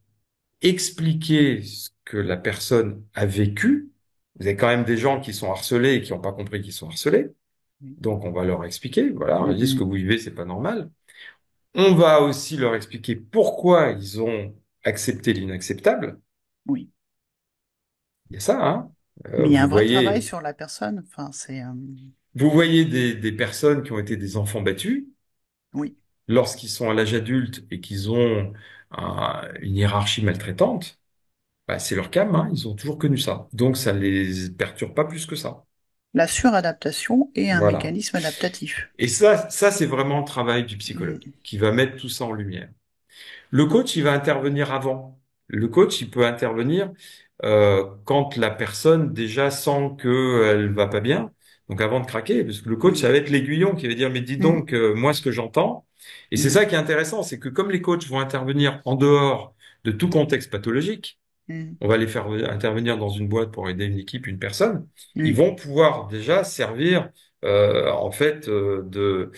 expliquer ce que la personne a vécu. Vous avez quand même des gens qui sont harcelés et qui n'ont pas compris qu'ils sont harcelés. oui, Donc, on va leur expliquer. Voilà, on mm, leur dit ce que mm, vous vivez, c'est pas normal. On va aussi leur expliquer pourquoi ils ont accepté l'inacceptable. oui. Il y a ça, hein. Mais il y a un Vous vrai travail voyez, sur la personne. Enfin, c'est, vous voyez des personnes qui ont été des enfants battus oui, lorsqu'ils sont à l'âge adulte et qu'ils ont une hiérarchie maltraitante. Bah, c'est leur cam, hein, ils ont toujours connu ça. Donc ça les perturbe pas plus que ça. la suradaptation est un Voilà. mécanisme adaptatif. Et ça c'est vraiment le travail du psychologue Mm, qui va mettre tout ça en lumière. Le coach, il va intervenir avant. Le coach, il peut intervenir quand la personne déjà sent qu'elle va pas bien. Donc avant de craquer, parce que le coach, mm, ça va être l'aiguillon qui va dire, mais dis mm, donc, moi ce que j'entends. Et c'est mm, ça qui est intéressant, c'est que comme les coachs vont intervenir en dehors de tout contexte pathologique, mm, on va les faire intervenir dans une boîte pour aider une équipe, une personne, ils oui, vont pouvoir déjà servir en fait de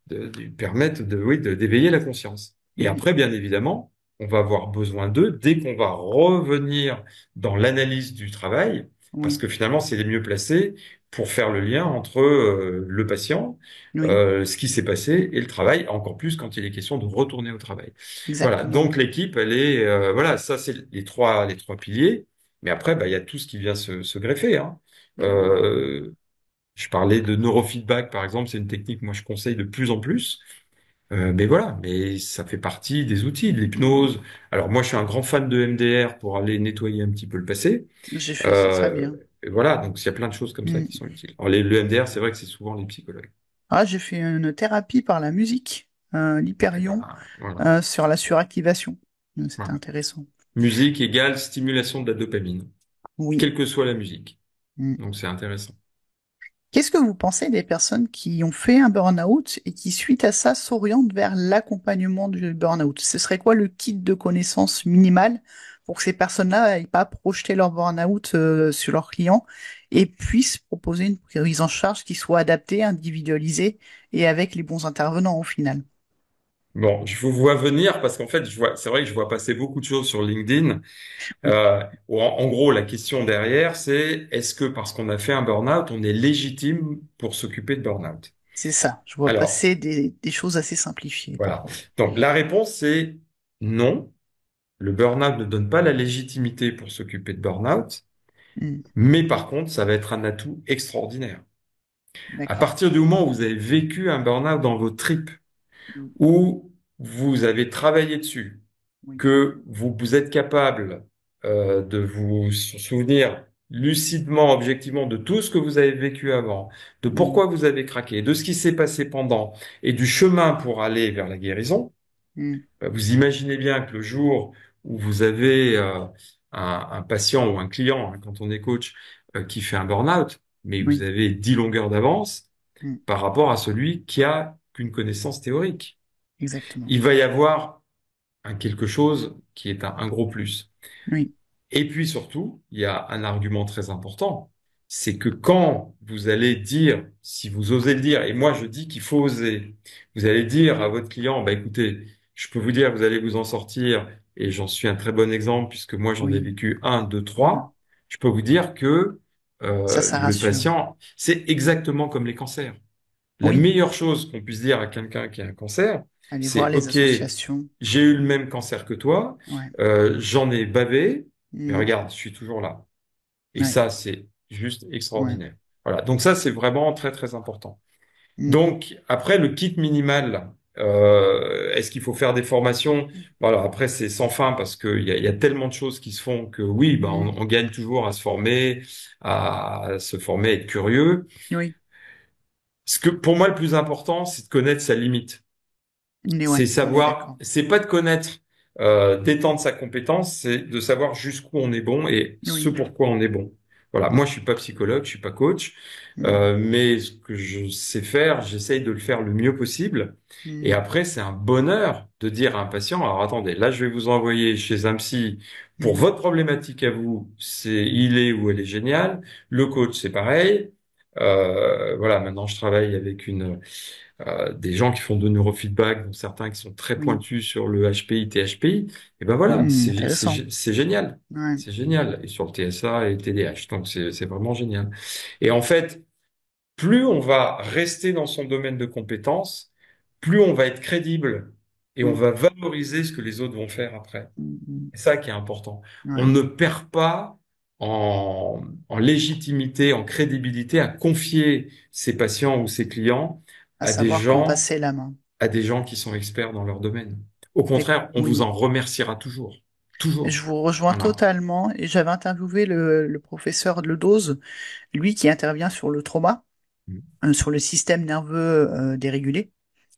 lui permettre oui, d'éveiller la conscience. Et mm, après, bien évidemment, on va avoir besoin d'eux dès qu'on va revenir dans l'analyse du travail, parce oui, que finalement, c'est les mieux placés pour faire le lien entre le patient, oui, ce qui s'est passé et le travail, encore plus quand il est question de retourner au travail. Voilà. exactement. Donc l'équipe, elle est, voilà, ça c'est les trois piliers. Mais après, bah, il y a tout ce qui vient se greffer, hein. Euh, je parlais de neurofeedback, par exemple, c'est une technique que moi je conseille de plus en plus. Mais voilà, mais ça fait partie des outils de l'hypnose. Alors moi, je suis un grand fan de MDR pour aller nettoyer un petit peu le passé. J'ai fait, c'est très Euh, bien. et voilà, donc il y a plein de choses comme ça qui Mm. sont utiles. Alors le MDR, c'est vrai que c'est souvent les psychologues. Ah, j'ai fait une thérapie par la musique, Et ben, l'hyperion, voilà, sur la suractivation. C'était voilà. intéressant. Musique égale stimulation de la dopamine, Oui. quelle que soit la musique. Mm. Donc c'est intéressant. Qu'est-ce que vous pensez des personnes qui ont fait un burn-out et qui, suite à ça, s'orientent vers l'accompagnement du burn-out? Ce serait quoi le kit de connaissances minimal pour que ces personnes-là n'aient pas projeté leur burn-out sur leurs clients et puissent proposer une prise en charge qui soit adaptée, individualisée et avec les bons intervenants au final? Bon, je vous vois venir parce qu'en fait, c'est vrai que je vois passer beaucoup de choses sur LinkedIn. Oui, Où en gros, la question derrière, c'est est-ce que parce qu'on a fait un burn-out, on est légitime pour s'occuper de burn-out? c'est ça. Je vois Alors, passer des choses assez simplifiées voilà. parfois. Donc, la réponse, c'est non. Le burn-out ne donne pas la légitimité pour s'occuper de burn-out, Hmm, mais par contre, ça va être un atout extraordinaire. À d'accord. partir du moment où vous avez vécu un burn-out dans vos tripes, Hmm, où vous avez travaillé dessus, oui, que vous êtes capable de vous souvenir lucidement, objectivement de tout ce que vous avez vécu avant, de hmm, pourquoi vous avez craqué, de ce qui s'est passé pendant et du chemin pour aller vers la guérison, hmm, vous imaginez bien que le jour où vous avez un patient ou un client, hein, quand on est coach, qui fait un burn-out, mais vous oui, avez 10 longueurs d'avance hmm, par rapport à celui qui a qu'une connaissance théorique. exactement. Il va y avoir un quelque chose qui est un gros plus. Oui, Et puis surtout, il y a un argument très important, c'est que quand vous allez dire, si vous osez le dire, et moi je dis qu'il faut oser, vous allez dire à votre client, bah écoutez, je peux vous dire, vous allez vous en sortir, et j'en suis un très bon exemple puisque moi j'en ai oui, vécu un, deux, hmm. trois. Je peux vous dire que Ça le rassure. patient, c'est exactement comme les cancers. La Oui, meilleure chose qu'on puisse dire à quelqu'un qui a un cancer, allez voir c'est, les OK, associations. j'ai eu le même cancer que toi, Ouais. j'en ai bavé, mais Hmm, regarde, je suis toujours là. Et ouais, ça, c'est juste ouais. extraordinaire. Voilà. Donc ça, c'est vraiment très, très important. Hmm, Donc, après, le kit minimal, est-ce qu'il faut faire des formations? Voilà, après, c'est sans fin parce qu'il y a tellement de choses qui se font que oui, ben, hmm. on gagne toujours à se former, à être curieux. Oui, Ce que, pour moi, le plus important, c'est de connaître sa limite. C'est ouais, on est savoir, d'accord. c'est pas de connaître, d'étendre sa compétence, c'est de savoir jusqu'où on est bon et ce Oui, pourquoi on est bon. Voilà, moi je suis pas psychologue, je suis pas coach, Mm, mais ce que je sais faire, j'essaye de le faire le mieux possible. Et mm, après, c'est un bonheur de dire à un patient, alors attendez, là je vais vous envoyer chez un psy pour mm, votre problématique à vous, il est ou elle est génial. Le coach, c'est pareil. Voilà, maintenant je travaille avec des gens qui font de neurofeedback, dont certains qui sont très oui. pointus sur le HPI, THPI. Et ben voilà, Intéressant. c'est génial. Ouais. C'est génial. Et sur le TSA et TDH. Donc c'est vraiment génial. Et en fait, plus on va rester dans son domaine de compétences, plus on va être crédible et on Mm, va valoriser ce que les autres vont faire après. mm, C'est ça qui est important. On ouais. ne perd pas en légitimité, en crédibilité à confier ses patients ou ses clients À à des savoir quand gens, passer la main. à des gens qui sont experts dans leur domaine. Au contraire, on vous Oui. en remerciera toujours. Je Toujours. vous rejoins Voilà. totalement. Et j'avais interviewé le professeur Ledose, lui qui intervient sur le trauma, sur le système nerveux dérégulé.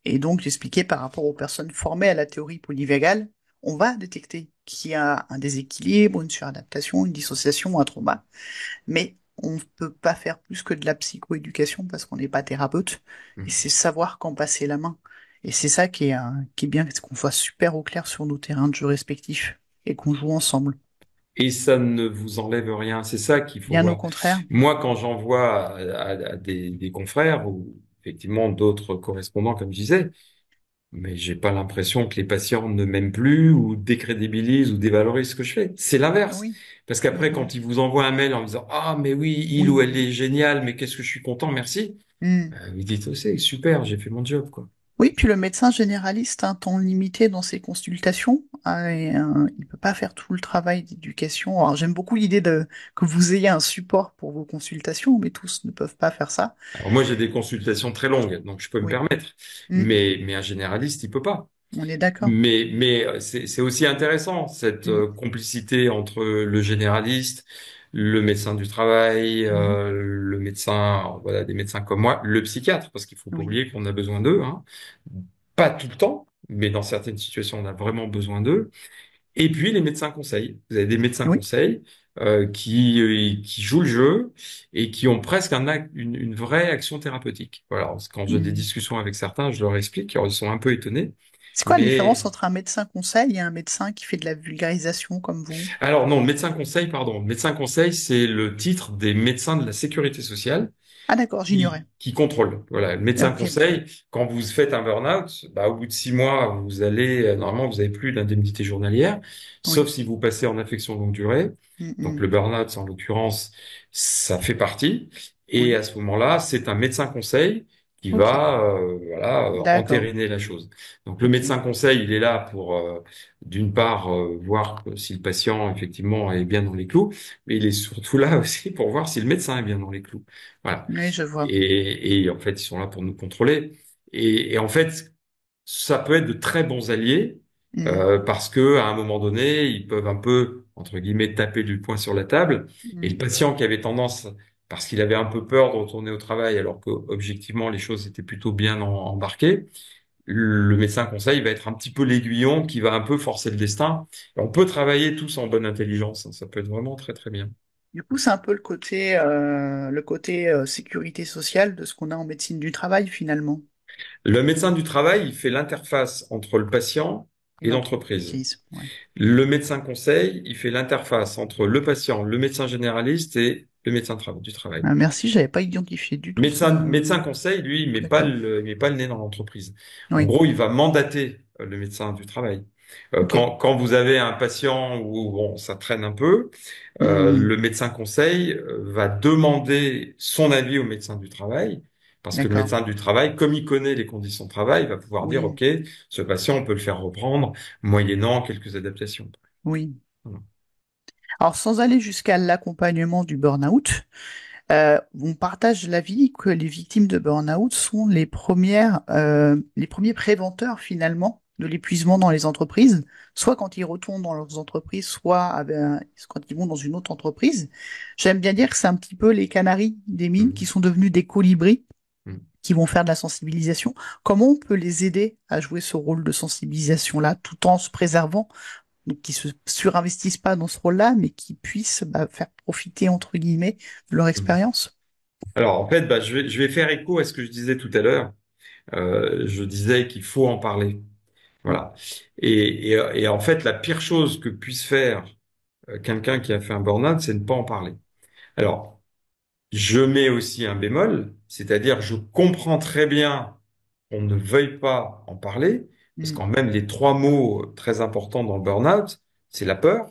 Et donc, j'expliquais par rapport aux personnes formées à la théorie polyvagale, on va détecter qu'il y a un déséquilibre, une suradaptation, une dissociation, un trauma. Mais on ne peut pas faire plus que de la psychoéducation parce qu'on n'est pas thérapeute. Et c'est savoir quand passer la main. Et c'est ça qui est bien, c'est qu'on soit super au clair sur nos terrains de jeu respectifs et qu'on joue ensemble. Et ça ne vous enlève rien. C'est ça qu'il faut Bien au voir. contraire. Moi, quand j'envoie à des confrères ou effectivement d'autres correspondants, comme je disais, mais j'ai pas l'impression que les patients ne m'aiment plus ou décrédibilisent ou dévalorisent ce que je fais. C'est l'inverse. Oui. Parce qu'après, Mhm. quand ils vous envoient un mail en disant, ah, mais oui, il ou Oui. elle est génial, mais qu'est-ce que je suis content, merci. Mm. Vous dites, oh, c'est super, j'ai fait mon job, quoi. Oui, puis le médecin généraliste a un temps limité dans ses consultations, et, il peut pas faire tout le travail d'éducation. Alors j'aime beaucoup l'idée de que vous ayez un support pour vos consultations, mais tous ne peuvent pas faire ça. Alors moi, j'ai des consultations très longues, donc je peux me Oui. permettre. Mm. Mais un généraliste, il peut pas. On est d'accord. Mais c'est aussi intéressant, cette Mm. complicité entre le généraliste, le médecin du travail, Mhm. le médecin, voilà, des médecins comme moi, le psychiatre, parce qu'il faut pas Oui. oublier qu'on a besoin d'eux, hein. Pas tout le temps, mais dans certaines situations, on a vraiment besoin d'eux. Et puis les médecins conseils. Vous avez des médecins Oui. conseils qui jouent le jeu et qui ont presque une vraie action thérapeutique. Voilà, quand j'ai des Mm. discussions avec certains, je leur explique, alors ils sont un peu étonnés. C'est quoi la différence Mais entre un médecin conseil et un médecin qui fait de la vulgarisation comme vous? alors non, médecin conseil, pardon. Médecin conseil, c'est le titre des médecins de la sécurité sociale Ah d'accord, j'ignorais. qui contrôlent. Voilà, le médecin Ok. conseil, quand vous faites un burn-out, bah, au bout de 6 mois, vous allez, normalement, vous avez plus d'indemnité journalière, sauf Oui. si vous passez en affection longue durée. Mm, Donc le mm. burn-out, en l'occurrence, ça fait partie. Et Oui. à ce moment-là, c'est un médecin conseil qui Ok. va voilà, D'accord. entériner la chose. Donc le Ok. médecin conseil, il est là pour d'une part voir si le patient effectivement est bien dans les clous, mais il est surtout là aussi pour voir si le médecin est bien dans les clous. Voilà. Oui, je vois. Et en fait, ils sont là pour nous contrôler. Et en fait, ça peut être de très bons alliés Mm, parce que à un moment donné, ils peuvent un peu entre guillemets taper du poing sur la table. Et le mm. patient qui avait tendance, parce qu'il avait un peu peur de retourner au travail, alors que objectivement les choses étaient plutôt bien embarquées, le médecin conseil va être un petit peu l'aiguillon qui va un peu forcer le destin. Et on peut travailler tous en bonne intelligence, hein. Ça peut être vraiment très très bien. Du coup, c'est un peu le côté sécurité sociale de ce qu'on a en médecine du travail finalement, Le médecin du travail, il fait l'interface entre le patient et et l'entreprise. l'entreprise. Ouais. Le médecin conseil, il fait l'interface entre le patient, le médecin généraliste et le médecin du travail. Ah, merci, j'avais pas identifié du tout ce. Médecin conseil, lui, D'accord. il met pas le nez dans l'entreprise. En Oui. gros, il va mandater le médecin du travail. Ok. Quand vous avez un patient où bon, ça traîne un peu, Hmm. le médecin conseil va demander son avis au médecin du travail, parce que le D'accord. médecin du travail, comme il connaît les conditions de travail, va pouvoir dire, Oui. OK, ce patient, on peut le faire reprendre, moyennant quelques adaptations. Oui. Voilà. Alors, sans aller jusqu'à l'accompagnement du burn-out, on partage l'avis que les victimes de burn-out sont les premiers préventeurs finalement de l'épuisement dans les entreprises, soit quand ils retournent dans leurs entreprises, soit quand ils vont dans une autre entreprise. J'aime bien dire que c'est un petit peu les canaris des mines qui Mhm. sont devenus des colibris, Mhm. qui vont faire de la sensibilisation. Comment on peut les aider à jouer ce rôle de sensibilisation-là, tout en se préservant donc qui se surinvestissent pas dans ce rôle-là, mais qui puissent faire profiter entre guillemets de leur Mhm. expérience. Alors, en fait, je vais faire écho à ce que je disais tout à l'heure. Je disais qu'il faut en parler. Mm, Voilà. Et en fait, la pire chose que puisse faire quelqu'un qui a fait un burn-out, c'est ne pas en parler. Alors, je mets aussi un bémol, c'est-à-dire je comprends très bien qu'on ne veuille pas en parler, parce mm, qu'en même les trois mots très importants dans le burn-out, c'est la peur,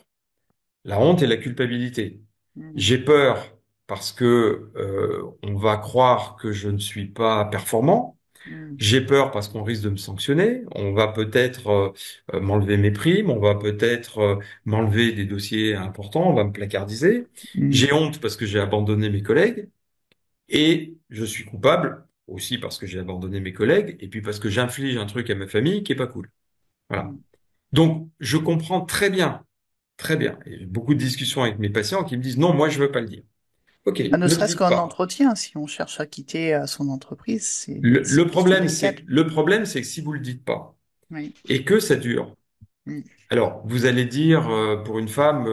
la honte et la culpabilité. mm, J'ai peur parce que on va croire que je ne suis pas performant. mm, J'ai peur parce qu'on risque de me sanctionner. On va peut-être m'enlever mes primes, on va peut-être m'enlever des dossiers importants, on va me placardiser. mm, J'ai honte parce que j'ai abandonné mes collègues et je suis coupable aussi parce que j'ai abandonné mes collègues et puis parce que j'inflige un truc à ma famille qui est pas cool. Voilà. mm. Donc, je comprends très bien, très bien. Et j'ai beaucoup de discussions avec mes patients qui me disent non, moi je veux pas le dire. Ok, Ah, ne ne le serait-ce dites qu'un pas. entretien, si on cherche à quitter son entreprise, c'est une question délicate. Le problème, c'est que si vous le dites pas Oui. et que ça dure. Mm, Alors, vous allez dire pour une femme,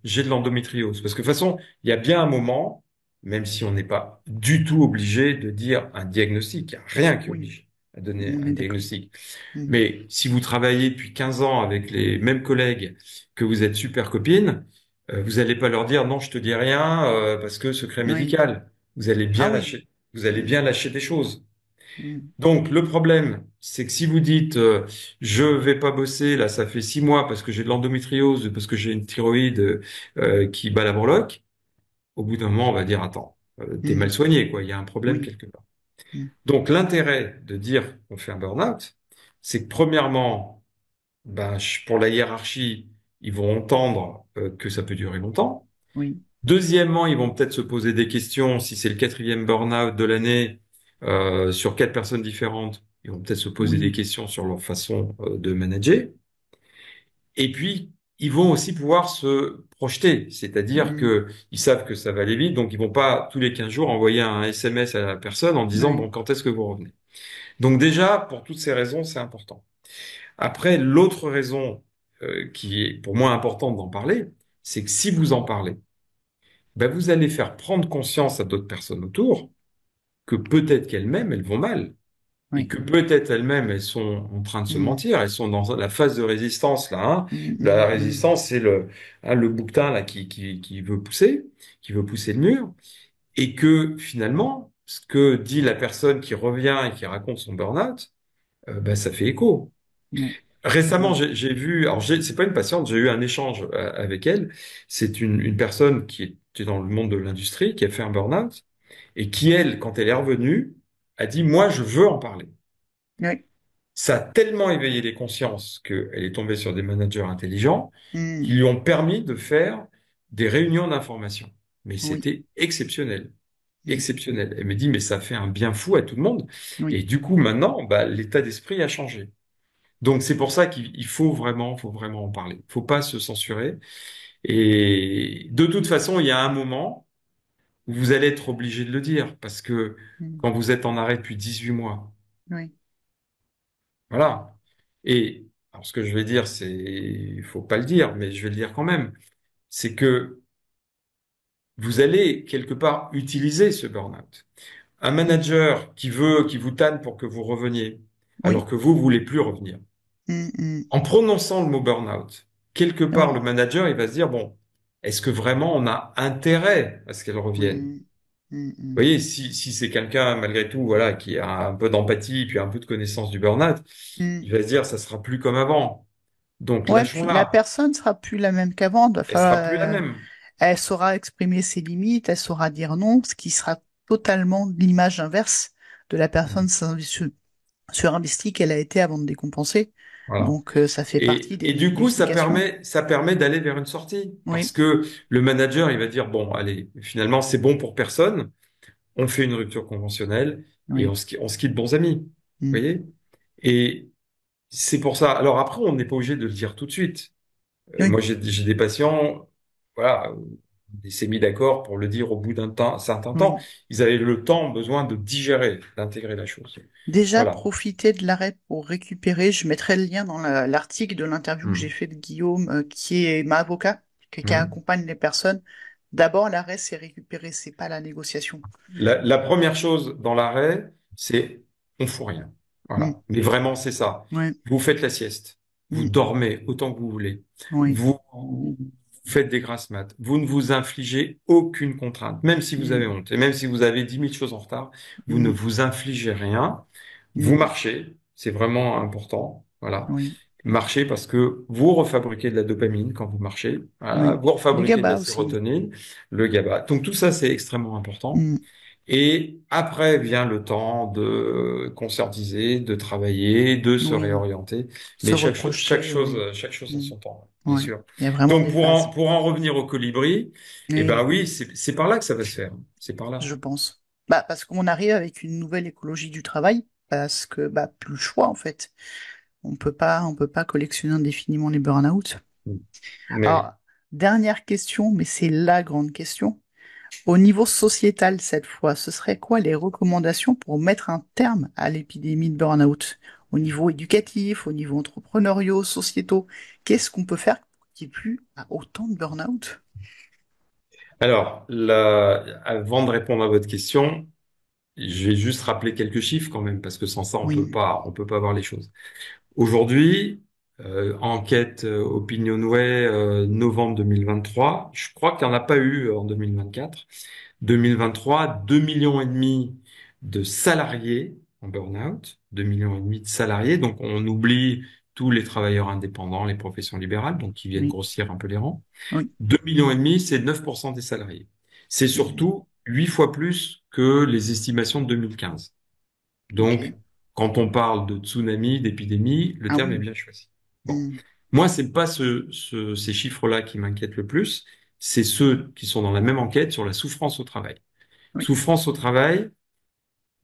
j'ai de l'endométriose. Parce que de toute façon, il y a bien un moment, même si on n'est pas du tout obligé de dire un diagnostic, il n'y a rien qui oui, oblige à donner on un est d'accord. diagnostic. Mm, Mais si vous travaillez depuis 15 ans avec les mêmes collègues, que vous êtes super copines, vous n'allez pas leur dire non, je te dis rien parce que secret oui. médical. Vous allez Ah bien oui. lâcher, vous allez Mm, bien lâcher des choses. mm, Donc, le problème, c'est que si vous dites je vais pas bosser, là, ça fait 6 mois parce que j'ai de l'endométriose, parce que j'ai une thyroïde qui bat la breloque, au bout d'un moment, on va dire attends, t'es mal mm, soigné, quoi, il y a un problème oui. quelque part. Mm, Donc, l'intérêt de dire qu'on fait un burn-out, c'est que premièrement, ben, pour la hiérarchie, ils vont entendre que ça peut durer longtemps. oui. Deuxièmement, ils vont peut-être se poser des questions, si c'est le quatrième burn-out de l'année, sur 4 personnes différentes, ils vont peut-être se poser des Oui. questions sur leur façon de manager. Et puis, ils vont aussi pouvoir se projeter, c'est-à-dire Mm, que ils savent que ça va aller vite, donc ils vont pas tous les 15 jours envoyer un SMS à la personne en disant, oui. bon, quand est-ce que vous revenez? Donc déjà, pour toutes ces raisons, c'est important. Après, l'autre raison qui est pour moi importante d'en parler, c'est que si vous en parlez, ben, vous allez faire prendre conscience à d'autres personnes autour que peut-être qu'elles-mêmes, elles vont mal. Et Oui. que peut-être elles-mêmes, elles sont en train de se Mm, mentir. Elles sont dans la phase de résistance, là. Hein. mm, La mm, mm. résistance, c'est le bouquetin, là, qui veut pousser, qui veut pousser le mur. Et que, finalement, ce que dit la personne qui revient et qui raconte son burn-out, ben, ça fait écho. Oui. Récemment, Mm, j'ai vu, alors c'est pas une patiente, j'ai eu un échange avec elle. C'est une personne qui était dans le monde de l'industrie, qui a fait un burn-out, et qui, elle, quand elle est revenue, a dit, moi, je veux en parler. oui. Ça a tellement éveillé les consciences qu'elle est tombée sur des managers intelligents qui Mm, lui ont permis de faire des réunions d'information. Mais oui. c'était exceptionnel, Mm, exceptionnel. Elle me dit, mais ça fait un bien fou à tout le monde. oui. Et du coup, maintenant, bah, l'état d'esprit a changé. Donc c'est pour ça qu'il faut vraiment en parler. Il faut pas se censurer. Et de toute façon, il y a un moment où vous allez être obligé de le dire parce que Mm, quand vous êtes en arrêt depuis 18 mois, oui. voilà. Et alors ce que je vais dire, il faut pas le dire, mais je vais le dire quand même, c'est que vous allez quelque part utiliser ce burn-out. Un Mm, manager qui vous tanne pour que vous reveniez, alors oui. que vous voulez plus revenir. Mm, mm, En prononçant le mot burn-out, quelque part, le oui. manager, il va se dire, bon, est-ce que vraiment on a intérêt à ce qu'elle revienne? Mm, mm, Vous mm. voyez, si c'est quelqu'un, malgré tout, voilà, qui a un peu d'empathie, puis un peu de connaissance du burn-out, Mm. il va se dire, ça sera plus comme avant. Donc, Ouais, puis la lâchons-la. personne sera plus la même qu'avant. Elle sera plus la même. Elle saura exprimer ses limites, elle saura dire non, ce qui sera totalement l'image inverse de la personne surinvestie qu'elle a été avant de décompenser. Voilà. Donc, ça fait partie Et du des coup, explications. ça permet d'aller vers une sortie. Parce Oui, que le manager, il va dire, bon, allez, finalement, c'est bon pour personne. On fait une rupture conventionnelle et oui. on se quitte bons amis. Vous Mm. voyez? Et c'est pour ça. Alors après, on n'est pas obligé de le dire tout de suite. Oui. Moi, j'ai des patients, voilà, s'est mis d'accord pour le dire au bout un certain temps. Oui. Ils avaient le temps, besoin de digérer, d'intégrer la chose. Déjà, Voilà. profiter de l'arrêt pour récupérer. Je mettrai le lien dans l'article de l'interview que j'ai Hmm. fait de Guillaume, qui est ma avocat, qui Hmm. accompagne les personnes. D'abord, l'arrêt, c'est récupérer, c'est pas la négociation. La première chose dans l'arrêt, c'est on fout rien. Mm. Voilà. Mais vraiment, c'est ça. Ouais. Vous faites la sieste. Vous Mm. dormez autant que vous voulez. Oui. Vous faites des grasses mat. Vous ne vous infligez aucune contrainte. Même si vous avez Mm. honte et même si vous avez 10 000 choses en retard, vous ne Mm. vous infligez rien. Vous Mm. marchez. C'est vraiment important. Voilà. Oui. Marchez parce que vous refabriquez de la dopamine quand vous marchez. Voilà. Oui. Vous Du refabriquez de la GABA aussi. sérotonine, le GABA. Donc tout ça, c'est extrêmement important. Mm. Et après vient le temps de conscientiser, de travailler, de se Oui. réorienter. Se Mais chaque oui. chaque chose en Mm. son temps, bien Oui. sûr. Il y a vraiment Donc des phases. pour en revenir au colibri, eh Oui. ben oui, c'est par là que ça va se faire. C'est par là. Je pense. Bah, parce qu'on arrive avec une nouvelle écologie du travail, parce que bah plus le choix en fait. On peut pas collectionner indéfiniment les burn-out. Alors, Mais dernière question, mais c'est la grande question. Au niveau sociétal cette fois, ce serait quoi les recommandations pour mettre un terme à l'épidémie de burn-out? Au niveau éducatif, au niveau entrepreneuriaux, sociétaux, qu'est-ce qu'on peut faire pour qu'il n'y ait plus autant de burn-out? alors, avant de répondre à votre question, je vais juste rappeler quelques chiffres quand même, parce que sans ça, Oui, on peut pas voir les choses. Aujourd'hui, enquête Opinionway, novembre 2023, je crois qu'il n'y en a pas eu en 2024. 2023, 2 millions et demi de salariés en burn-out, 2 millions et demi de salariés, donc on oublie tous les travailleurs indépendants, les professions libérales, donc qui viennent oui, grossir un peu les rangs. oui. 2 millions et demi, c'est 9% des salariés. C'est Mhm. surtout 8 fois plus que les estimations de 2015. Ok. Donc, quand on parle de tsunami, d'épidémie, le Ah terme est oui. bien choisi. Bon. Mhm. Moi, c'est pas ces chiffres-là qui m'inquiètent le plus, c'est ceux qui sont dans la même enquête sur la souffrance au travail. Oui, Souffrance au travail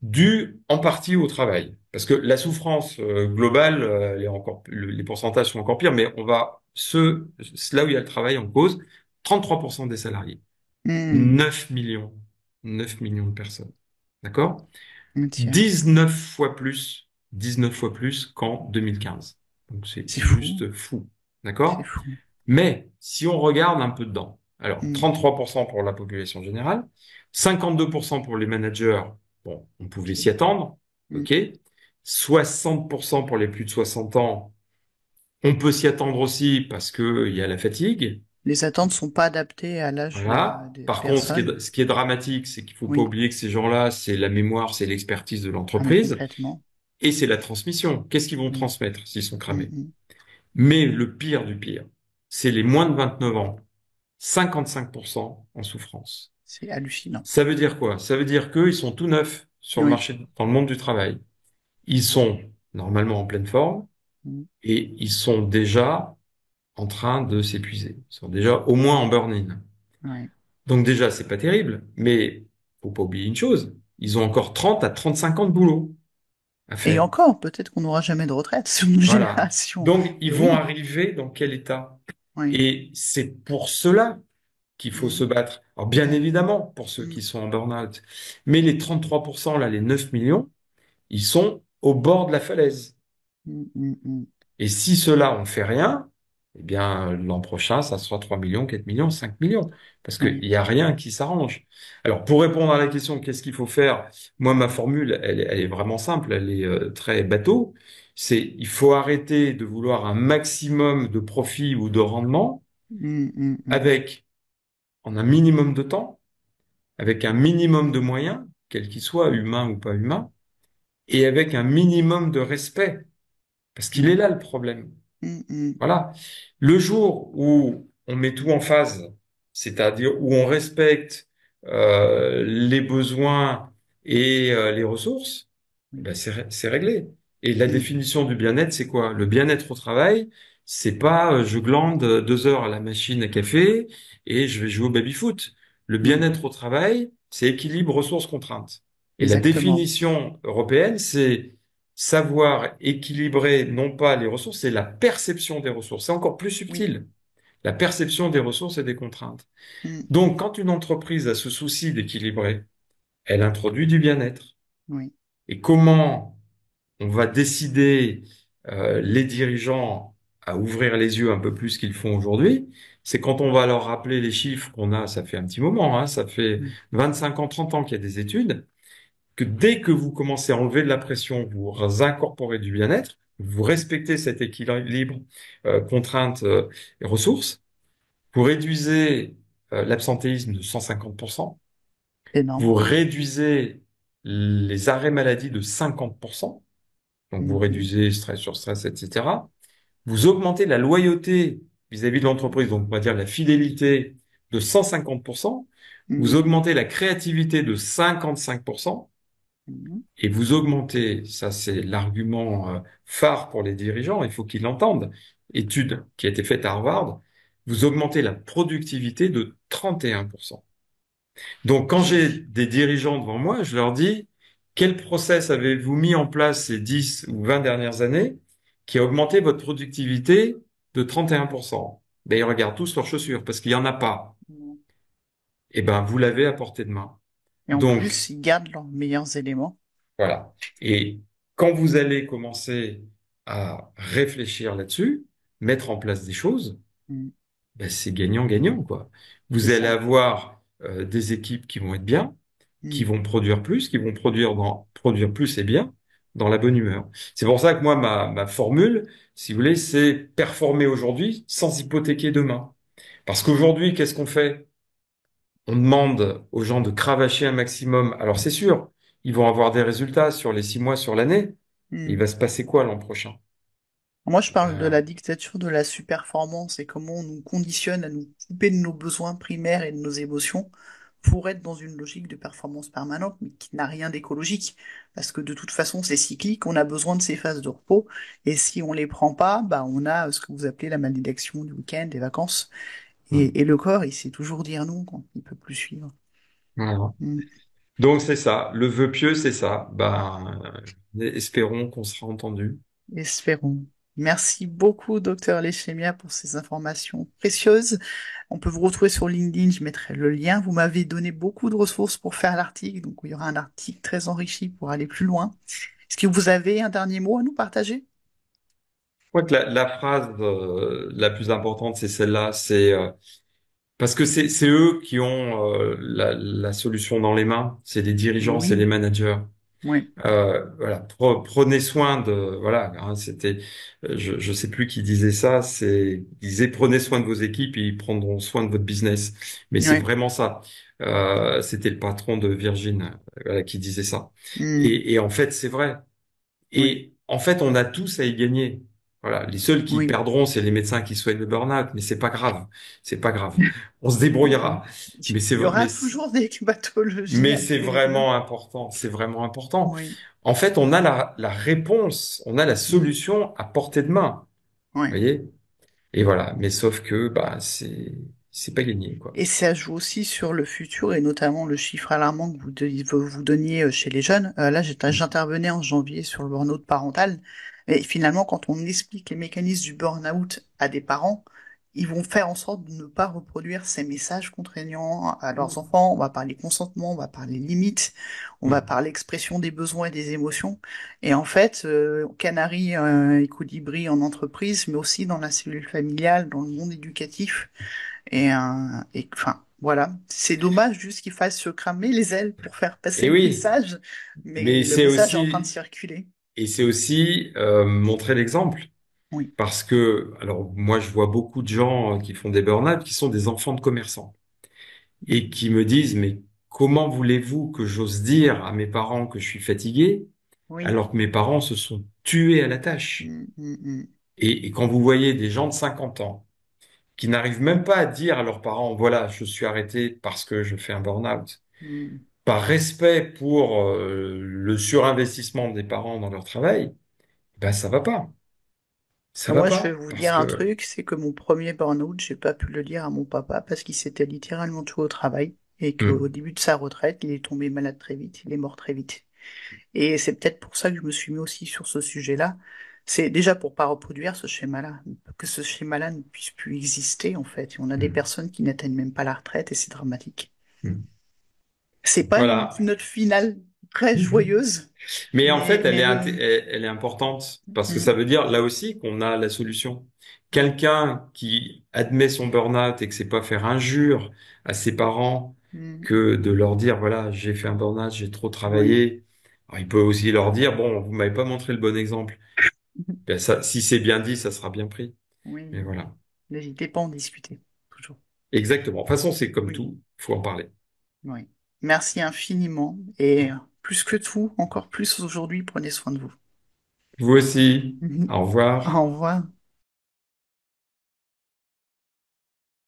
due en partie au travail. Parce que la souffrance globale, elle est encore, les pourcentages sont encore pires, mais on va, là où il y a le travail en cause, 33% des salariés, Mhm. 9 millions, 9 millions de personnes. D'accord? Tiens, 19 fois plus, 19 fois plus qu'en 2015. Donc c'est c'est fou, juste fou. c'est D'accord? fou. Mais si on regarde un peu dedans, alors Mhm. 33% pour la population générale, 52% pour les managers, bon, on pouvait Ok. s'y attendre, Mhm. ok? 60% pour les plus de 60 ans, on peut s'y attendre aussi parce que il y a la fatigue. Les attentes sont pas adaptées à l'âge Voilà. des Par contre, personnes. ce qui est dramatique, c'est qu'il faut pas Oui, oublier que ces gens-là, c'est la mémoire, c'est l'expertise de ah mais l'entreprise. complètement. Et c'est la transmission. Qu'est-ce qu'ils vont Mhm. transmettre s'ils sont cramés? Mhm. Mais le pire du pire, c'est les moins de 29 ans, 55% en souffrance. C'est hallucinant. Ça veut dire quoi? Ça veut dire qu'eux, ils sont tout neufs sur le Oui. marché, dans le monde du travail. Ils sont normalement en pleine forme Mhm. et ils sont déjà en train de s'épuiser. Ils sont déjà au moins en burn-in. Ouais. Donc déjà, c'est pas terrible, mais faut pas oublier une chose. Ils ont encore 30 à 35 ans de boulot à Et faire. encore, peut-être qu'on n'aura jamais de retraite sur une Voilà. génération. Donc, ils Et vont oui, arriver dans quel état? oui. Et c'est pour cela qu'il faut se Mhm. battre. Alors, bien évidemment, pour ceux Mhm. qui sont en burn-out. Mais les 33%, là, les 9 millions, ils sont au bord de la falaise. Mhm. Mhm. Et si ceux-là, on fait rien, eh bien, l'an prochain, ça sera 3 millions, 4 millions, 5 millions. Parce qu'il Oui. n'y a rien qui s'arrange. Alors, pour répondre à la question, qu'est-ce qu'il faut faire? Moi, ma formule, elle est vraiment simple, elle est très bateau. C'est, il faut arrêter de vouloir un maximum de profit ou de rendement Mhm. Mhm. avec, en un minimum de temps, avec un minimum de moyens, quels qu'ils soient, humains ou pas humains, et avec un minimum de respect. Parce qu'il est Oui. là le problème. Mhm. Voilà. Le jour où on met tout en phase, c'est-à-dire où on respecte les besoins et les ressources, eh Oui. ben c'est réglé. Et la Mhm. définition du bien-être, c'est quoi? Le bien-être au travail, c'est pas je glande 2 heures à la machine à café et je vais jouer au baby-foot. Le Mhm. bien-être au travail, c'est équilibre ressources-contraintes. Et la Exactement. définition européenne, c'est savoir équilibrer non pas les ressources, c'est la perception des ressources. C'est encore plus Oui. subtil. la perception des ressources et des contraintes. mm, Donc, quand une entreprise a ce souci d'équilibrer, elle introduit du bien-être. oui, Et comment on va décider, les dirigeants à ouvrir les yeux un peu plus qu'ils font aujourd'hui, c'est quand on va leur rappeler les chiffres qu'on a, ça fait un petit moment, hein, ça fait mm, 25 ans, 30 ans qu'il y a des études, que dès que vous commencez à enlever de la pression, vous incorporez du bien-être, vous respectez cet équilibre, contraintes, et ressources, vous réduisez, l'absentéisme de 150%, énorme. vous réduisez les arrêts maladie de 50%, donc vous Mm, réduisez stress sur stress, etc. Vous augmentez la loyauté vis-à-vis de l'entreprise, donc on va dire la fidélité de 150%, vous mm, augmentez la créativité de 55%, mm, et vous augmentez, ça c'est l'argument, phare pour les dirigeants, il faut qu'ils l'entendent, étude qui a été faite à Harvard, vous augmentez la productivité de 31%. Donc, quand j'ai oui. des dirigeants devant moi, je leur dis, quel process avez-vous mis en place ces 10 ou 20 dernières années qui a augmenté votre productivité de 31%? Ben, ils regardent tous leurs chaussures parce qu'il n'y en a pas. Mm. Eh ben, vous l'avez à portée de main. Et en Donc, plus, ils gardent leurs meilleurs éléments. voilà. Et quand vous allez commencer à réfléchir là-dessus, mettre en place des choses, Mm, ben, c'est gagnant-gagnant, quoi. c'est Vous allez ça. avoir, des équipes qui vont être bien, qui Mm, vont produire plus, qui vont produire plus et bien, dans la bonne humeur. C'est pour ça que moi, ma formule, si vous voulez, c'est performer aujourd'hui sans hypothéquer demain. Parce qu'aujourd'hui, qu'est-ce qu'on fait? On demande aux gens de cravacher un maximum. Alors c'est sûr, ils vont avoir des résultats sur les 6 mois, sur l'année. Il mm. va se passer quoi l'an prochain? Moi, je parle de Euh, la dictature de la surperformance et comment on nous conditionne à nous couper de nos besoins primaires et de nos émotions pour être dans une logique de performance permanente, mais qui n'a rien d'écologique. Parce que de toute façon, c'est cyclique, on a besoin de ces phases de repos, et si on les prend pas, bah, on a ce que vous appelez la malédiction du week-end, des vacances, et le corps, il sait toujours dire non quand il peut plus suivre. voilà. Mm. Donc c'est ça, le vœu pieux, c'est ça. Ben, espérons qu'on sera entendu. Espérons. Merci beaucoup, docteur Leschemia, pour ces informations précieuses. On peut vous retrouver sur LinkedIn, je mettrai le lien. Vous m'avez donné beaucoup de ressources pour faire l'article, donc il y aura un article très enrichi pour aller plus loin. Est-ce que vous avez un dernier mot à nous partager? Je crois que la phrase, la plus importante, c'est celle-là. C'est, parce que c'est eux qui ont, la solution dans les mains. C'est les dirigeants, c'est les Oui, managers. oui, Voilà, prenez soin de, voilà, hein, c'était, je sais plus qui disait ça. C'est, il disait prenez soin de vos équipes, et ils prendront soin de votre business. Mais c'est oui. vraiment ça. C'était le patron de Virgin, voilà, qui disait ça. Hmm, Et en fait, c'est vrai. oui, Et en fait, on a tous à y gagner. Voilà, les seuls qui oui. perdront, c'est les médecins qui soignent le burn-out, mais c'est pas grave. C'est pas grave. On se Oui. débrouillera. Mais Il y aura toujours des pathologies à c'est guérir. vraiment important. C'est vraiment important. Oui, En fait, on a la réponse, on a la hmm, solution à portée de main. Vous oui. voyez? Et voilà. Mais sauf que, bah, c'est pas gagné, quoi. Et ça joue aussi sur le futur et notamment le chiffre alarmant que vous donniez chez les jeunes. Là, j'intervenais en janvier sur le burn-out parental. Et finalement, quand on explique les mécanismes du burn-out à des parents, ils vont faire en sorte de ne pas reproduire ces messages contraignants à leurs enfants. On va parler consentement, on va parler limites, on va Mm. parler expression des besoins et des émotions. Et en fait, Canary et Colibri en entreprise, mais aussi dans la cellule familiale, dans le monde éducatif, et enfin, voilà. C'est dommage juste qu'il fasse se cramer les ailes pour faire passer Et le oui, message, mais mais le message est en train de circuler. c'est aussi, montrer l'exemple. Oui, Parce que, alors, moi, je vois beaucoup de gens, qui font des burn-out, qui sont des enfants de commerçants et qui me disent, mais comment voulez-vous que j'ose dire à mes parents que je suis fatigué oui. alors que mes parents se sont tués à la tâche? Mm, mm, mm, Et quand vous voyez des gens de 50 ans qui n'arrivent même pas à dire à leurs parents, voilà, je suis arrêté parce que je fais un burn-out, mm. par respect pour, le surinvestissement des parents dans leur travail, ben ça va pas. Ça va Moi, je vais pas vous parce dire un que, truc, c'est que mon premier burn-out, j'ai pas pu le dire à mon papa parce qu'il s'était littéralement tué au travail et qu'au hum, début de sa retraite, il est tombé malade très vite, il est mort très vite. Et c'est peut-être pour ça que je me suis mis aussi sur ce sujet-là, C'est déjà pour pas reproduire ce schéma-là, que ce schéma-là ne puisse plus exister, en fait. Et on a des Mm. personnes qui n'atteignent même pas la retraite et c'est dramatique. Mm. C'est pas une Voilà. note finale très joyeuse, Mais en fait, mais oui. elle est importante parce que ça Mm, veut dire là aussi qu'on a la solution. Quelqu'un qui admet son burn-out et que c'est pas faire injure à ses parents mm, que de leur dire, voilà, j'ai fait un burn-out, j'ai trop oui, travaillé. Alors, il peut aussi leur dire, bon, vous m'avez pas montré le bon exemple. Ben, ça, si c'est bien dit, ça sera bien pris. oui, Mais oui. voilà. N'hésitez pas à en discuter, toujours. Exactement. De toute façon, c'est comme Oui, tout, il faut en parler. oui. Merci infiniment et plus que tout, encore plus aujourd'hui, prenez soin de vous. Vous aussi. Au Au revoir. revoir.